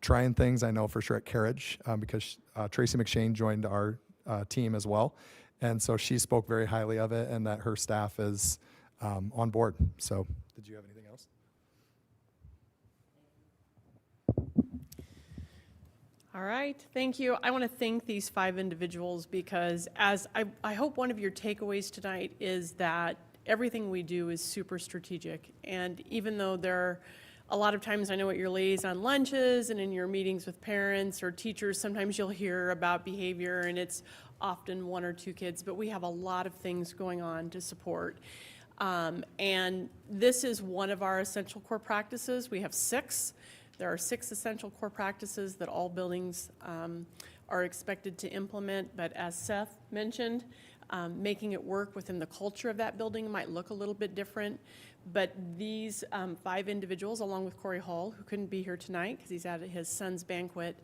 G: trying things, I know for sure at Carriage, because Tracy McShane joined our team as well. And so she spoke very highly of it and that her staff is on board. So did you have anything else?
E: All right, thank you. I want to thank these 5 individuals because as I hope one of your takeaways tonight is that everything we do is super strategic. And even though there are a lot of times, I know at your liaison lunches and in your meetings with parents or teachers, sometimes you'll hear about behavior and it's often 1 or 2 kids, but we have a lot of things going on to support. And this is one of our essential core practices. We have 6. There are 6 essential core practices that all buildings are expected to implement, but as Seth mentioned, making it work within the culture of that building might look a little bit different. But these 5 individuals, along with Corey Hall, who couldn't be here tonight because he's at his son's banquet,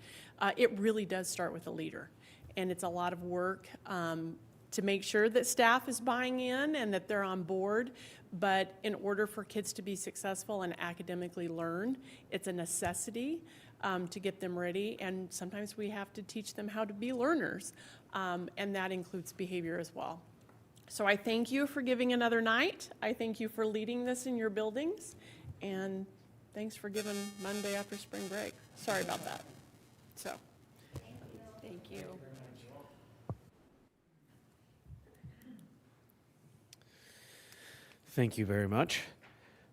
E: it really does start with a leader. And it's a lot of work to make sure that staff is buying in and that they're on board. But in order for kids to be successful and academically learn, it's a necessity to get them ready. And sometimes we have to teach them how to be learners. And that includes behavior as well. So I thank you for giving another night. I thank you for leading this in your buildings. And thanks for giving Monday after spring break. Sorry about that. So, thank you.
A: Thank you very much.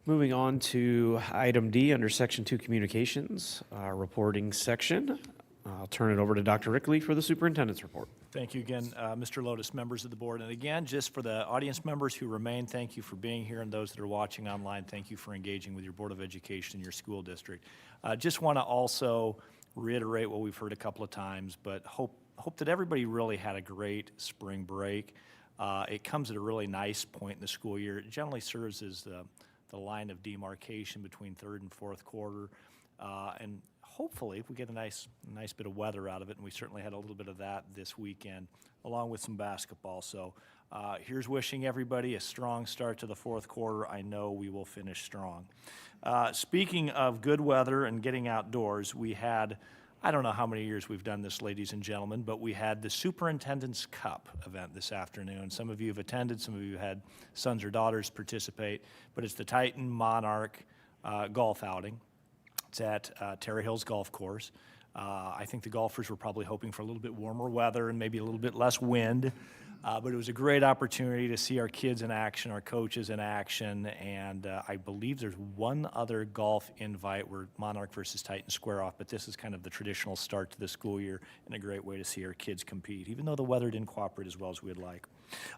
A: Moving on to item D under Section 2 Communications, reporting section. I'll turn it over to Dr. Rickley for the superintendent's report.
D: Thank you again, Mr. Lotus, members of the board. And again, just for the audience members who remain, thank you for being here. And those that are watching online, thank you for engaging with your Board of Education and your school district. Just want to also reiterate what we've heard a couple of times, but hope that everybody really had a great spring break. It comes at a really nice point in the school year. It generally serves as the line of demarcation between third and fourth quarter. And hopefully, if we get a nice bit of weather out of it, and we certainly had a little bit of that this weekend, along with some basketball. So here's wishing everybody a strong start to the fourth quarter. I know we will finish strong. Speaking of good weather and getting outdoors, we had, I don't know how many years we've done this, ladies and gentlemen, but we had the Superintendent's Cup event this afternoon. Some of you have attended, some of you had sons or daughters participate, but it's the Titan Monarch golf outing. It's at Terra Hills Golf Course. I think the golfers were probably hoping for a little bit warmer weather and maybe a little bit less wind, but it was a great opportunity to see our kids in action, our coaches in action, and I believe there's one other golf invite where Monarch versus Titan square off, but this is kind of the traditional start to the school year and a great way to see our kids compete, even though the weather didn't cooperate as well as we'd like.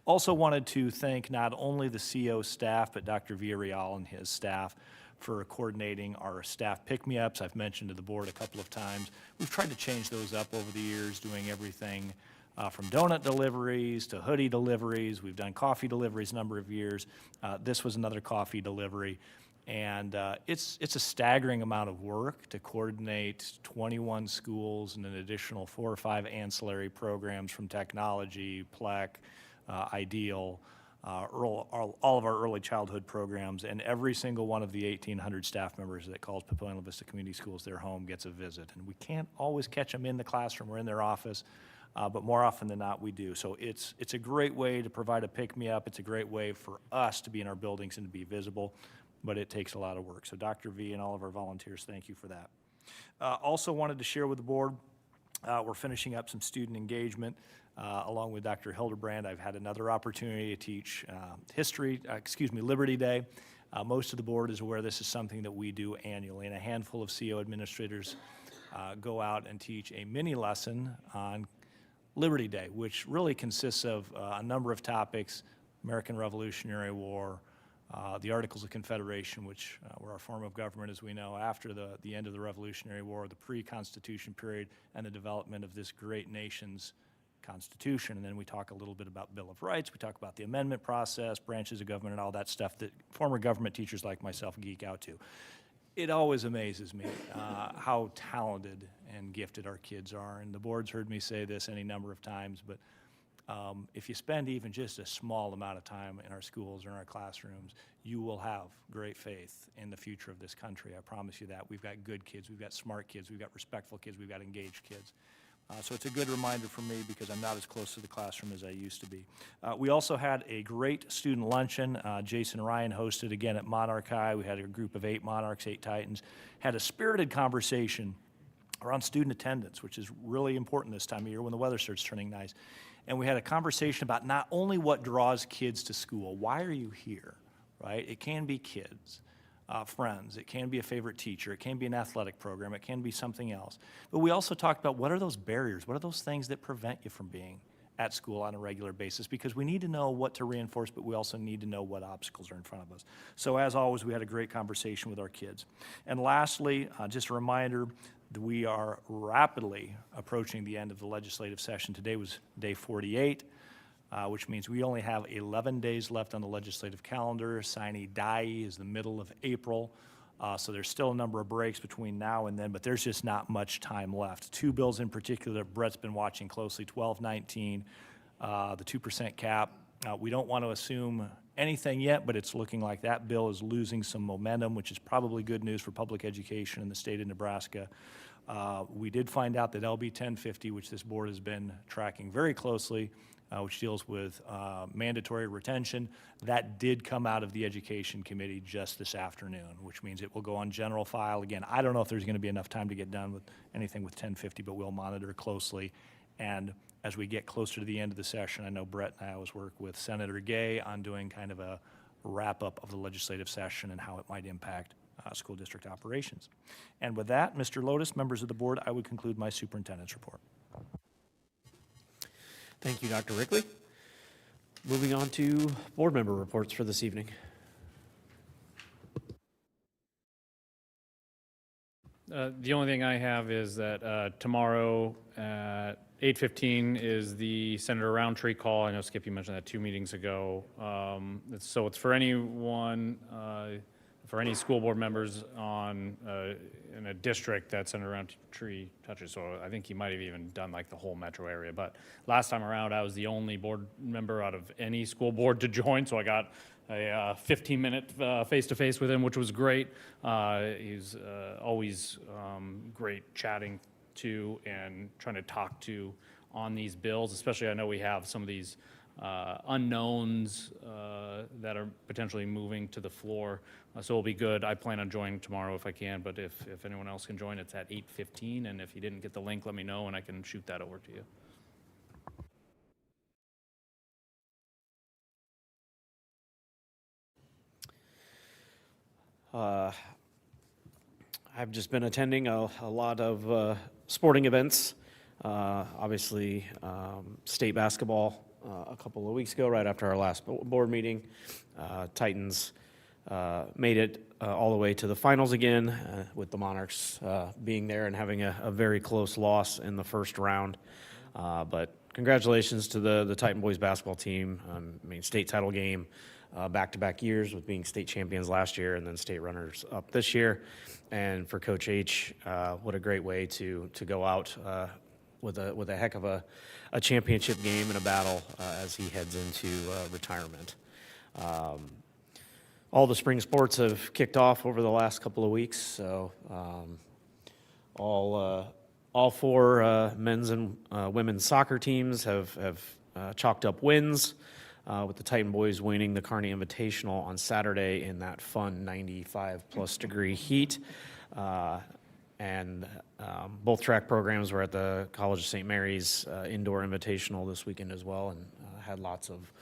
D: Also wanted to thank not only the CO staff, but Dr. Villarreal and his staff for coordinating our staff pick-me-ups. I've mentioned to the board a couple of times. We've tried to change those up over the years, doing everything from donut deliveries to hoodie deliveries. We've done coffee deliveries a number of years. This was another coffee delivery. And it's a staggering amount of work to coordinate 21 schools and an additional 4 or 5 ancillary programs from technology, PLEC, IDEAL, all of our early childhood programs, and every single one of the 1,800 staff members that calls Papillion-La Vista Community Schools their home gets a visit. And we can't always catch them in the classroom or in their office, but more often than not we do. So it's a great way to provide a pick-me-up. It's a great way for us to be in our buildings and to be visible, but it takes a lot of work. So Dr. V and all of our volunteers, thank you for that. Also wanted to share with the board We're finishing up some student engagement. Along with Dr. Hildebrand, I've had another opportunity to teach Liberty Day. Most of the board is aware this is something that we do annually, and a handful of CO administrators go out and teach a mini lesson on Liberty Day, which really consists of a number of topics: American Revolutionary War, the Articles of Confederation, which were our form of government, as we know, after the end of the Revolutionary War, the pre-Constitution period, and the development of this great nation's Constitution. And then we talk a little bit about Bill of Rights, we talk about the amendment process, branches of government, and all that stuff that former government teachers like myself geek out to. It always amazes me how talented and gifted our kids are, and the board's heard me say this any number of times, but if you spend even just a small amount of time in our schools or in our classrooms, you will have great faith in the future of this country. I promise you that. We've got good kids, we've got smart kids, we've got respectful kids, we've got engaged kids. So it's a good reminder for me because I'm not as close to the classroom as I used to be. We also had a great student luncheon. Jason Ryan hosted again at Monarch High. We had a group of 8 Monarchs, 8 Titans, had a spirited conversation around student attendance, which is really important this time of year when the weather starts turning nice. And we had a conversation about not only what draws kids to school, why are you here, right? It can be kids. Friends, it can be a favorite teacher, it can be an athletic program, it can be something else. But we also talked about what are those barriers, what are those things that prevent you from being at school on a regular basis, because we need to know what to reinforce, but we also need to know what obstacles are in front of us. So as always, we had a great conversation with our kids. And lastly, just a reminder that we are rapidly approaching the end of the legislative session. Today was day 48. Which means we only have 11 days left on the legislative calendar. Sine die is the middle of April, so there's still a number of breaks between now and then, but there's just not much time left. 2 bills in particular that Brett's been watching closely, 1219, the 2% cap. We don't want to assume anything yet, but it's looking like that bill is losing some momentum, which is probably good news for public education in the state of Nebraska. We did find out that LB 1050, which this board has been tracking very closely, which deals with mandatory retention, that did come out of the Education Committee just this afternoon, which means it will go on general file. Again, I don't know if there's going to be enough time to get done with anything with 1050, but we'll monitor closely. And as we get closer to the end of the session, I know Brett and I always work with Senator Gay on doing kind of a wrap-up of the legislative session and how it might impact school district operations. And with that, Mr. Lotus, members of the board, I would conclude my superintendent's report.
A: Thank you, Dr. Rickley. Moving on to board member reports for this evening.
K: The only thing I have is that tomorrow at 8:15 is the Senator Roundtree call. I know, Skip, you mentioned that 2 meetings ago. So it's for anyone, for any school board members on in a district that Senator Roundtree touches. So I think he might have even done like the whole metro area. But last time around, I was the only board member out of any school board to join. So I got a 15-minute face-to-face with him, which was great. He's always great chatting to and trying to talk to on these bills, especially I know we have some of these unknowns that are potentially moving to the floor. So it'll be good. I plan on joining tomorrow if I can, but if anyone else can join, it's at 8:15, and if you didn't get the link, let me know, and I can shoot that over to you.
A: I've just been attending a lot of sporting events. Obviously, state basketball a couple of weeks ago, right after our last board meeting. Titans made it all the way to the finals again, with the Monarchs being there and having a very close loss in the first round. But congratulations to the Titan boys basketball team. I mean, state title game, back-to-back years with being state champions last year and then state runners up this year. And for Coach H, what a great way to go out with a heck of a championship game and a battle as he heads into retirement. All the spring sports have kicked off over the last couple of weeks, so all 4 men's and women's soccer teams have chalked up wins, with the Titan boys winning the Kearney Invitational on Saturday in that fun 95-plus degree heat. And both track programs were at the College of St. Mary's Indoor Invitational this weekend as well, and had lots of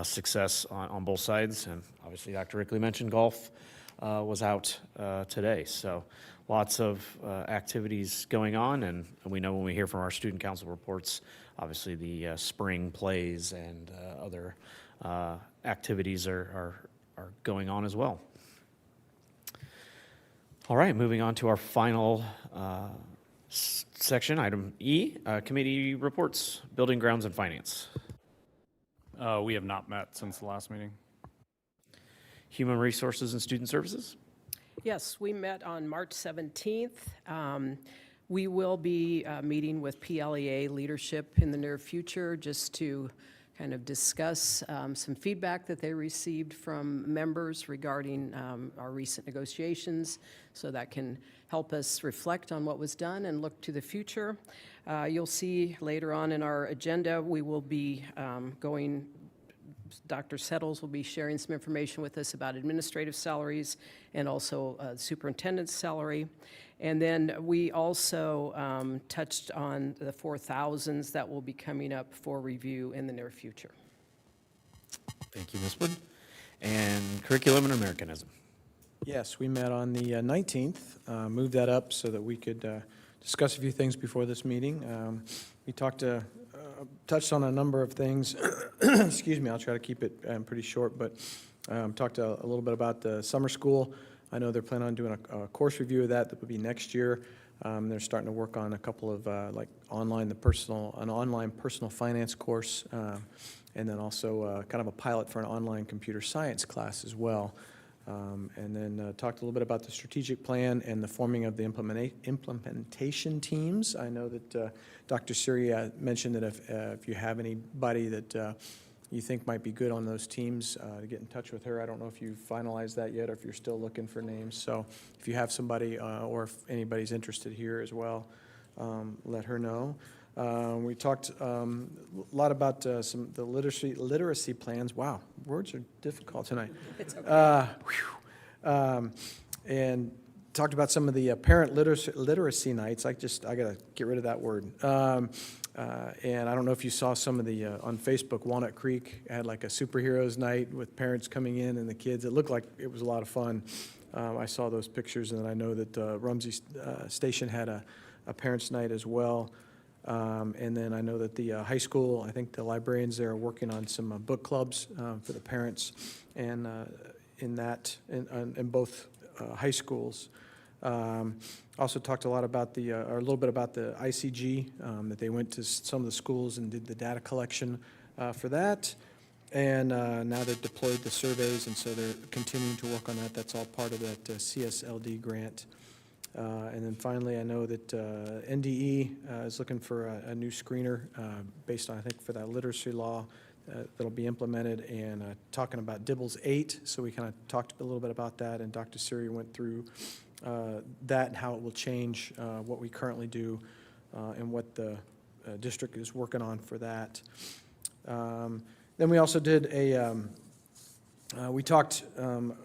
A: success on both sides. And obviously, Dr. Rickley mentioned golf was out today. So lots of activities going on, and we know when we hear from our student council reports, obviously the spring plays and other activities are going on as well. All right, moving on to our final section, item E, committee reports, building, grounds, and finance.
K: We have not met since the last meeting.
A: Human resources and student services.
J: Yes, we met on March 17th. We will be meeting with PLEA leadership in the near future just to kind of discuss some feedback that they received from members regarding our recent negotiations, so that can help us reflect on what was done and look to the future. You'll see later on in our agenda, we will be Dr. Settles will be sharing some information with us about administrative salaries and also superintendent's salary. And then we also touched on the 4,000s that will be coming up for review in the near future.
A: Thank you, Ms. Wood. And curriculum and Americanism.
L: Yes, we met on the 19th, moved that up so that we could discuss a few things before this meeting. We touched on a number of things. Excuse me, I'll try to keep it pretty short, but talked a little bit about the summer school. I know they're planning on doing a course review of that would be next year. They're starting to work on a couple of like an online personal finance course, and then also kind of a pilot for an online computer science class as well. And then talked a little bit about the strategic plan and the forming of the implementation teams. I know that Dr. Siri mentioned that if you have anybody that you think might be good on those teams, to get in touch with her. I don't know if you've finalized that yet or if you're still looking for names. So if you have somebody or if anybody's interested here as well, let her know. We talked a lot about some of the literacy plans. Wow, words are difficult tonight.
J: It's okay.
L: And talked about some of the parent literacy nights. I got to get rid of that word. And I don't know if you saw some of the, on Facebook, Walnut Creek had like a superheroes night with parents coming in and the kids. It looked like it was a lot of fun. I saw those pictures, and I know that Rumsey Station had a parents' night as well. And then I know that the high school, I think the librarians there are working on some book clubs for the parents, and in both high schools. Also talked a lot about or a little bit about the ICG, that they went to some of the schools and did the data collection for that. And now they've deployed the surveys, and so they're continuing to work on that. That's all part of that CSLD grant. And then finally, I know that NDE is looking for a new screener based on, I think, for that literacy law that'll be implemented, and talking about DIBELS 8. So we kind of talked a little bit about that, and Dr. Siri went through that and how it will change what we currently do and what the district is working on for that. Then we also did we talked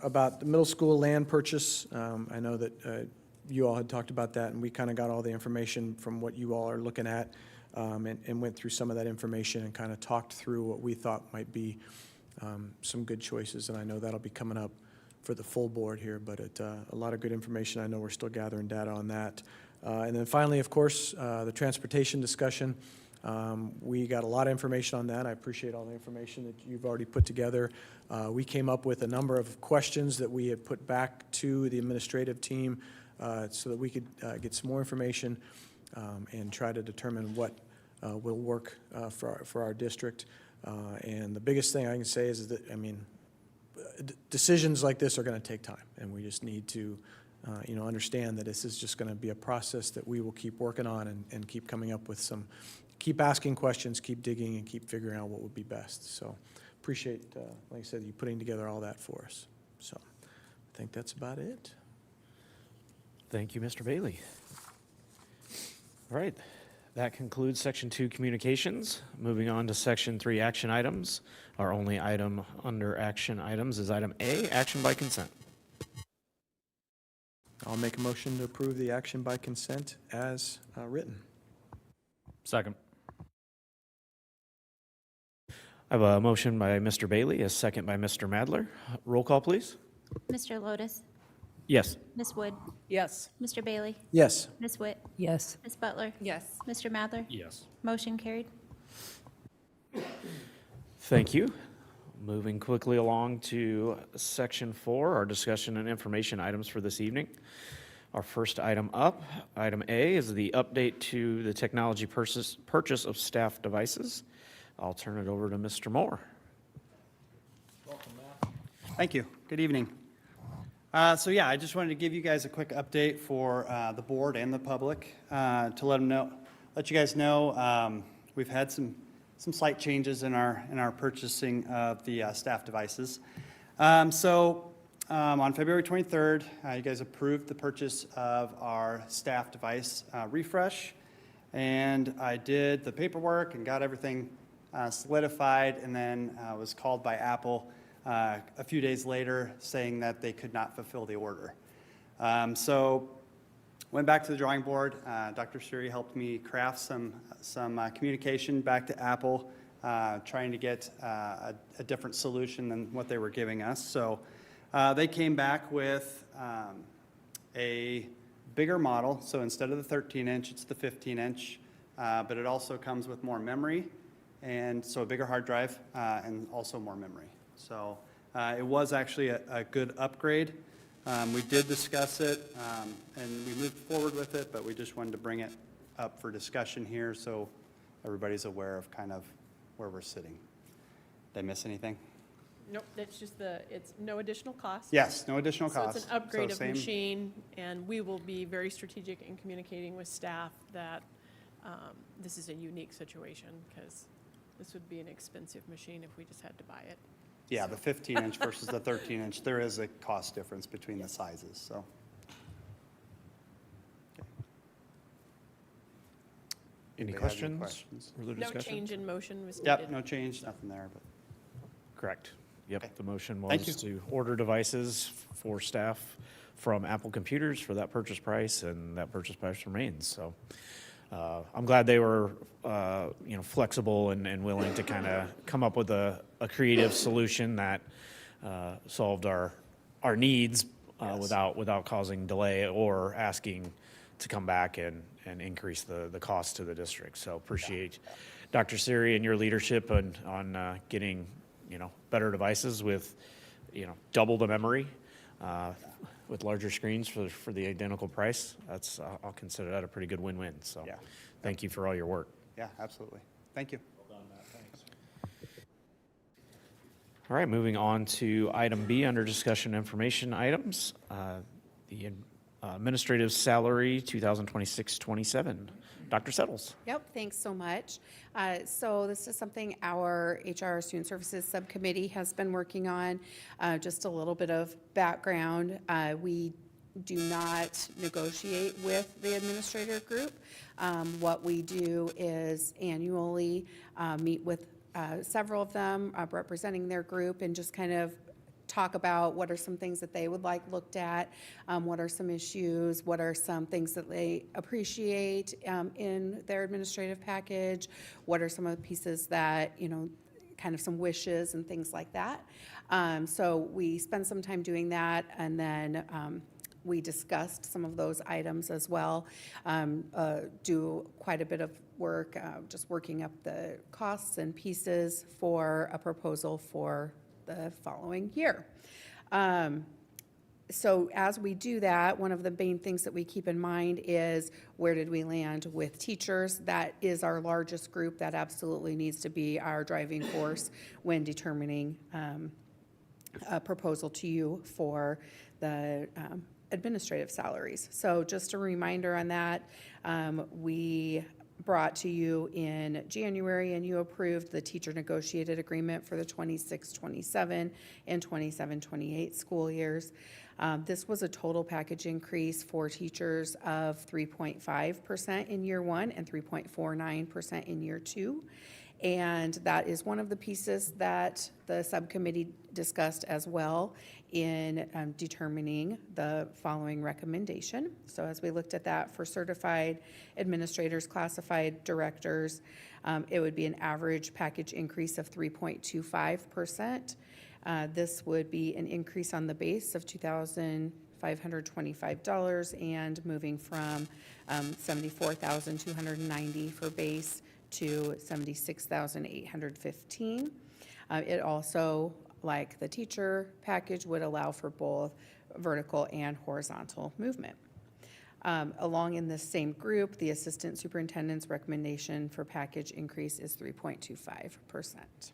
L: about the middle school land purchase. I know that you all had talked about that, and we kind of got all the information from what you all are looking at, and went through some of that information and kind of talked through what we thought might be some good choices. And I know that'll be coming up for the full board here, but a lot of good information. I know we're still gathering data on that. And then finally, of course, the transportation discussion. We got a lot of information on that. I appreciate all the information that you've already put together. We came up with a number of questions that we had put back to the administrative team so that we could get some more information and try to determine what will work for our district. And the biggest thing I can say is that, I mean, decisions like this are going to take time, and we just need to understand that this is just going to be a process that we will keep working on and keep coming up with keep asking questions, keep digging, and keep figuring out what would be best. So appreciate, like I said, you putting together all that for us. So I think that's about it.
A: Thank you, Mr. Bailey. All right, that concludes Section 2 communications. Moving on to Section 3 action items. Our only item under action items is item A, action by consent.
L: I'll make a motion to approve the action by consent as written.
K: Second.
A: I have a motion by Mr. Bailey, a second by Mr. Madler. Roll call, please.
M: Mr. Lotus,
A: Yes.
M: Ms. Wood,
J: Yes.
M: Mr. Bailey,
L: Yes.
M: Ms. Witt,
J: Yes.
M: Ms. Butler,
J: Yes.
M: Mr. Madler,
K: Yes.
M: motion carried.
A: Thank you. Moving quickly along to section 4, our discussion and information items for this evening. Our first item up, item A, is the update to the technology purchase of staff devices. I'll turn it over to Mr. Moore.
N: Thank you. Good evening. So yeah, I just wanted to give you guys a quick update for the board and the public to let you guys know we've had some slight changes in our purchasing of the staff devices. On February 23rd, you guys approved the purchase of our staff device refresh, and I did the paperwork and got everything solidified, and then was called by Apple a few days later saying that they could not fulfill the order. So went back to the drawing board. Dr. Suri helped me craft some communication back to Apple, trying to get a different solution than what they were giving us. So they came back with a bigger model. So instead of the 13-inch, it's the 15-inch, but it also comes with more memory, and so a bigger hard drive and also more memory. So it was actually a good upgrade. We did discuss it, and we moved forward with it, but we just wanted to bring it up for discussion here so everybody's aware of kind of where we're sitting. Did I miss anything?
E: Nope, that's just it's no additional cost.
N: Yes, no additional
E: So
N: cost.
E: it's an upgrade
N: So
E: of
N: same-
E: machine, and we will be very strategic in communicating with staff that this is a unique situation, because this would be an expensive machine if we just had to buy it.
N: Yeah, the 15-inch versus the 13-inch, there is a cost difference between the sizes, so.
A: Any
N: Anybody have
A: questions? Further
E: No
A: discussion?
E: change in motion was needed.
N: Yep, no change, nothing there, but.
A: Correct. Yep,
N: Okay.
A: the motion
N: Thank
A: was to order devices for staff from Apple Computers for that purchase price, and that purchase price remains. So I'm glad they were, flexible and willing to kind of come up with a creative solution that solved our needs without causing delay or asking to come back and increase the cost to the district. So appreciate Dr. Siri and your leadership on getting better devices with double the memory, with larger screens for the identical price. That's I'll consider that a pretty good win-win. So
N: Yeah.
A: thank you for all your work.
N: Yeah, absolutely. Thank you.
A: All right, moving on to item B under discussion information items, the administrative salary 2026-27. Dr. Settles.
O: Yep, thanks so much. So this is something our HR Student Services Subcommittee has been working on. Just a little bit of background. We do not negotiate with the administrator group. What we do is annually meet with several of them representing their group and just kind of talk about what are some things that they would like looked at, what are some issues, what are some things that they appreciate in their administrative package, what are some of the pieces that, kind of some wishes and things like that. So we spend some time doing that, and then we discussed some of those items as well. Do quite a bit of work, just working up the costs and pieces for a proposal for the following year. So as we do that, one of the main things that we keep in mind is where did we land with teachers? That is our largest group. That absolutely needs to be our driving force when determining a proposal to you for the administrative salaries. So just a reminder on that, we brought to you in January, and you approved the teacher negotiated agreement for the 26-27 and 27-28 school years. This was a total package increase for teachers of 3.5% in year one and 3.49% in year two. And that is one of the pieces that the subcommittee discussed as well in determining the following recommendation. So as we looked at that for certified administrators, classified directors, it would be an average package increase of 3.25%. This would be an increase on the base of $2,525 and moving from $74,290 for base to $76,815. It also, like the teacher package, would allow for both vertical and horizontal movement. Along in this same group, the assistant superintendent's recommendation for package increase is 3.25%.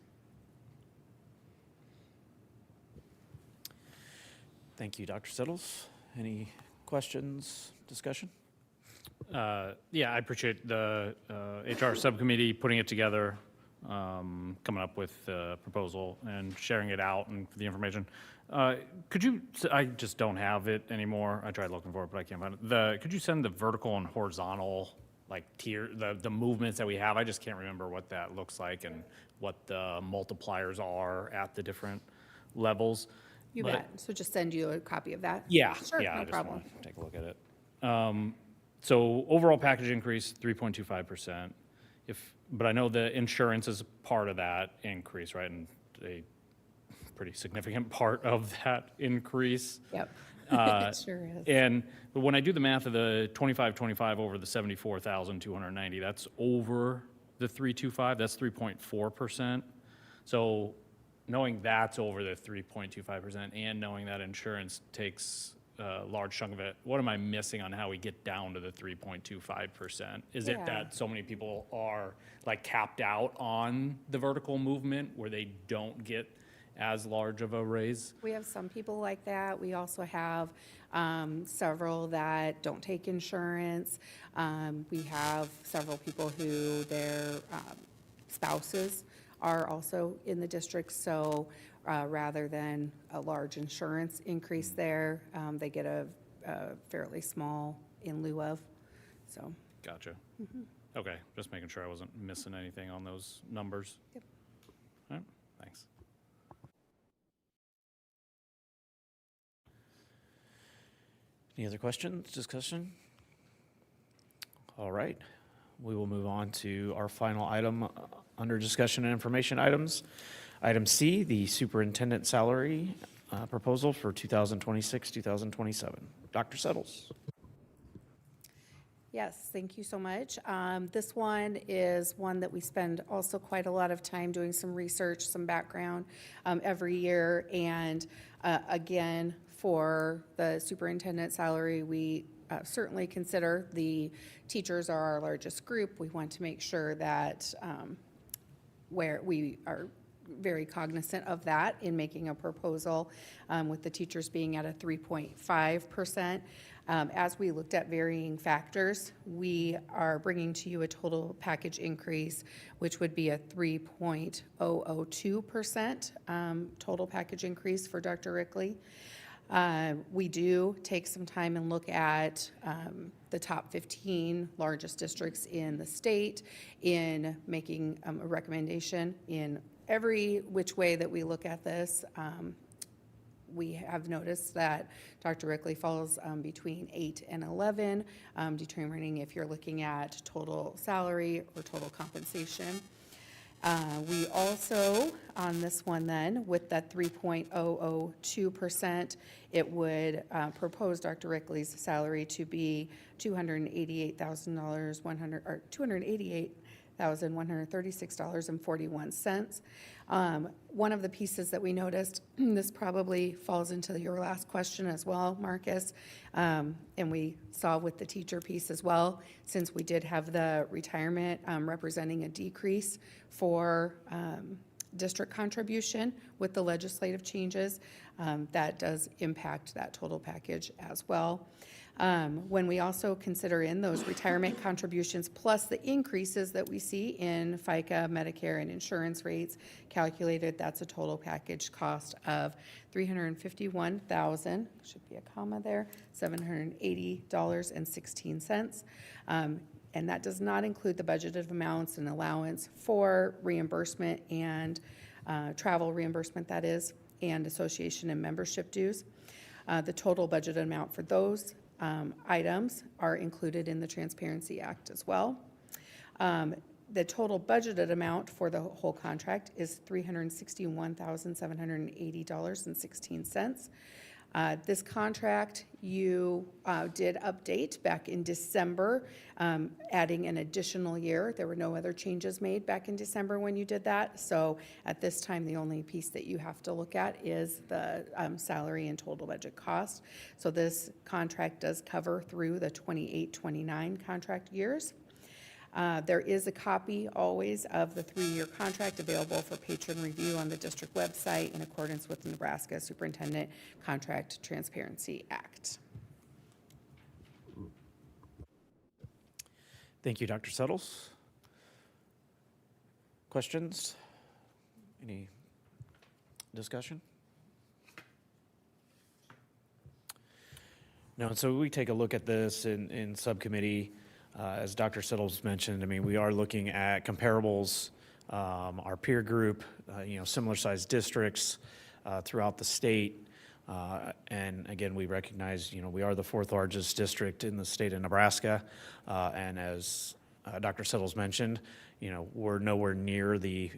A: Thank you, Dr. Settles. Any questions, discussion?
K: Yeah, I appreciate the HR subcommittee putting it together, coming up with a proposal and sharing it out and the information. Could you, I just don't have it anymore. I tried looking for it, but I can't find it. Could you send the vertical and horizontal, like tier, the movements that we have? I just can't remember what that looks like and what the multipliers are at the different levels.
O: You bet. So just send you a copy of that?
K: Yeah,
O: Sure,
K: yeah,
O: no
K: I just
O: problem.
K: want to take a look at it. So overall package increase, 3.25%. But I know the insurance is part of that increase, right? And a pretty significant part of that increase.
O: Yep, it sure is.
K: But when I do the math of the 2525 over the 74,290, that's over the 325, that's 3.4%. So knowing that's over the 3.25% and knowing that insurance takes a large chunk of it, what am I missing on how we get down to the 3.25%? Is it
O: Yeah.
K: that so many people are like capped out on the vertical movement where they don't get as large of a raise?
O: We have some people like that. We also have several that don't take insurance. We have several people who their spouses are also in the district, so rather than a large insurance increase there, they get a fairly small in lieu of, so.
K: Gotcha. Okay, just making sure I wasn't missing anything on those numbers.
O: Yep.
K: All right, thanks.
A: Any other questions, discussion? All right, we will move on to our final item under discussion and information items. Item C, the superintendent salary proposal for 2026-2027. Dr. Settles.
O: Yes, thank you so much. This one is one that we spend also quite a lot of time doing some research, some background every year. And again, for the superintendent salary, we certainly consider the teachers are our largest group. We want to make sure that where we are very cognizant of that in making a proposal, with the teachers being at a 3.5%. As we looked at varying factors, we are bringing to you a total package increase, which would be a 3.002% total package increase for Dr. Rickley. We do take some time and look at the top 15 largest districts in the state in making a recommendation in every which way that we look at this. We have noticed that Dr. Rickley falls between 8 and 11, determining if you're looking at total salary or total compensation. We also, on this one then, with that 3.002%, it would propose Dr. Rickley's salary to be $288,136.41. One of the pieces that we noticed, this probably falls into your last question as well, Marcus, and we saw with the teacher piece as well, since we did have the retirement representing a decrease for district contribution with the legislative changes, that does impact that total package as well. When we also consider in those retirement contributions plus the increases that we see in FICA, Medicare, and insurance rates calculated, that's a total package cost of $351,000, should be a comma there, $780.16. And that does not include the budgeted amounts and allowance for reimbursement and travel reimbursement, that is, and association and membership dues. The total budget amount for those items are included in the Transparency Act as well. The total budgeted amount for the whole contract is $361,780.16. This contract you did update back in December, adding an additional year. There were no other changes made back in December when you did that. So at this time, the only piece that you have to look at is the salary and total budget cost. So this contract does cover through the 28-29 contract years. There is a copy always of the 3-year contract available for patron review on the district website in accordance with the Nebraska Superintendent Contract Transparency Act.
A: Thank you, Dr. Settles. Questions? Any discussion? No, and so we take a look at this in subcommittee. As Dr. Settles mentioned, I mean, we are looking at comparables, our peer group, similar sized districts throughout the state. And again, we recognize, we are the 4th largest district in the state of Nebraska. And as Dr. Settles mentioned, we're nowhere near the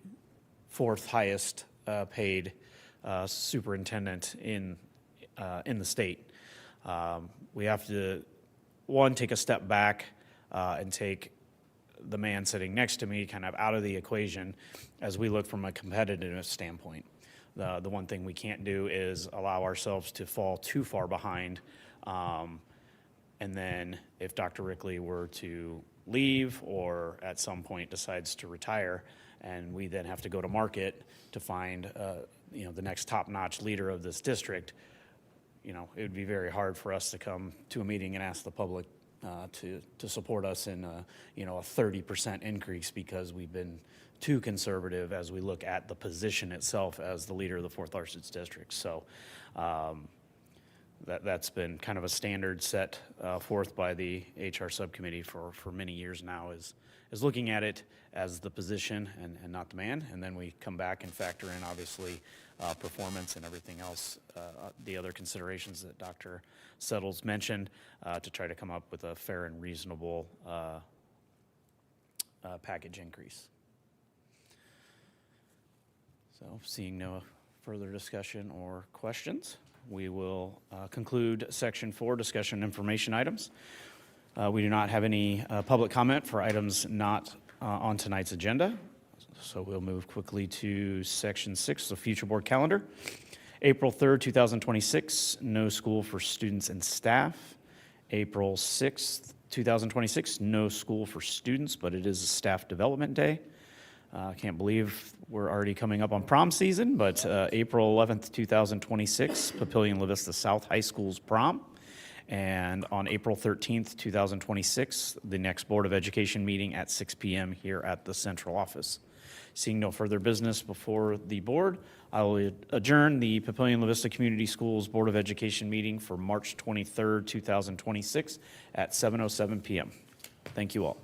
A: 4th highest paid superintendent in the state. We have to, one, take a step back and take the man sitting next to me kind of out of the equation as we look from a competitiveness standpoint. The one thing we can't do is allow ourselves to fall too far behind. And then if Dr. Rickley were to leave or at some point decides to retire, and we then have to go to market to find the next top-notch leader of this district, it would be very hard for us to come to a meeting and ask the public to support us in a 30% increase because we've been too conservative as we look at the position itself as the leader of the 4th largest district. So that's been kind of a standard set forth by the HR subcommittee for many years now is looking at it as the position and not the man. And then we come back and factor in, obviously, performance and everything else, the other considerations that Dr. Settles mentioned to try to come up with a fair and reasonable package increase. So seeing no further discussion or questions, we will conclude Section 4, discussion information items. We do not have any public comment for items not on tonight's agenda. So we'll move quickly to Section 6, the future board calendar. April 3rd, 2026, no school for students and staff. April 6th, 2026, no school for students, but it is a staff development day. I can't believe we're already coming up on prom season, but April 11th, 2026, Papillion La Vista South High School's prom. And on April 13th, 2026, the next Board of Education meeting at 6 p.m. here at the central office. Seeing no further business before the board, I will adjourn the Papillion La Vista Community Schools Board of Education meeting for March 23rd, 2026 at 7:07 p.m. Thank you all.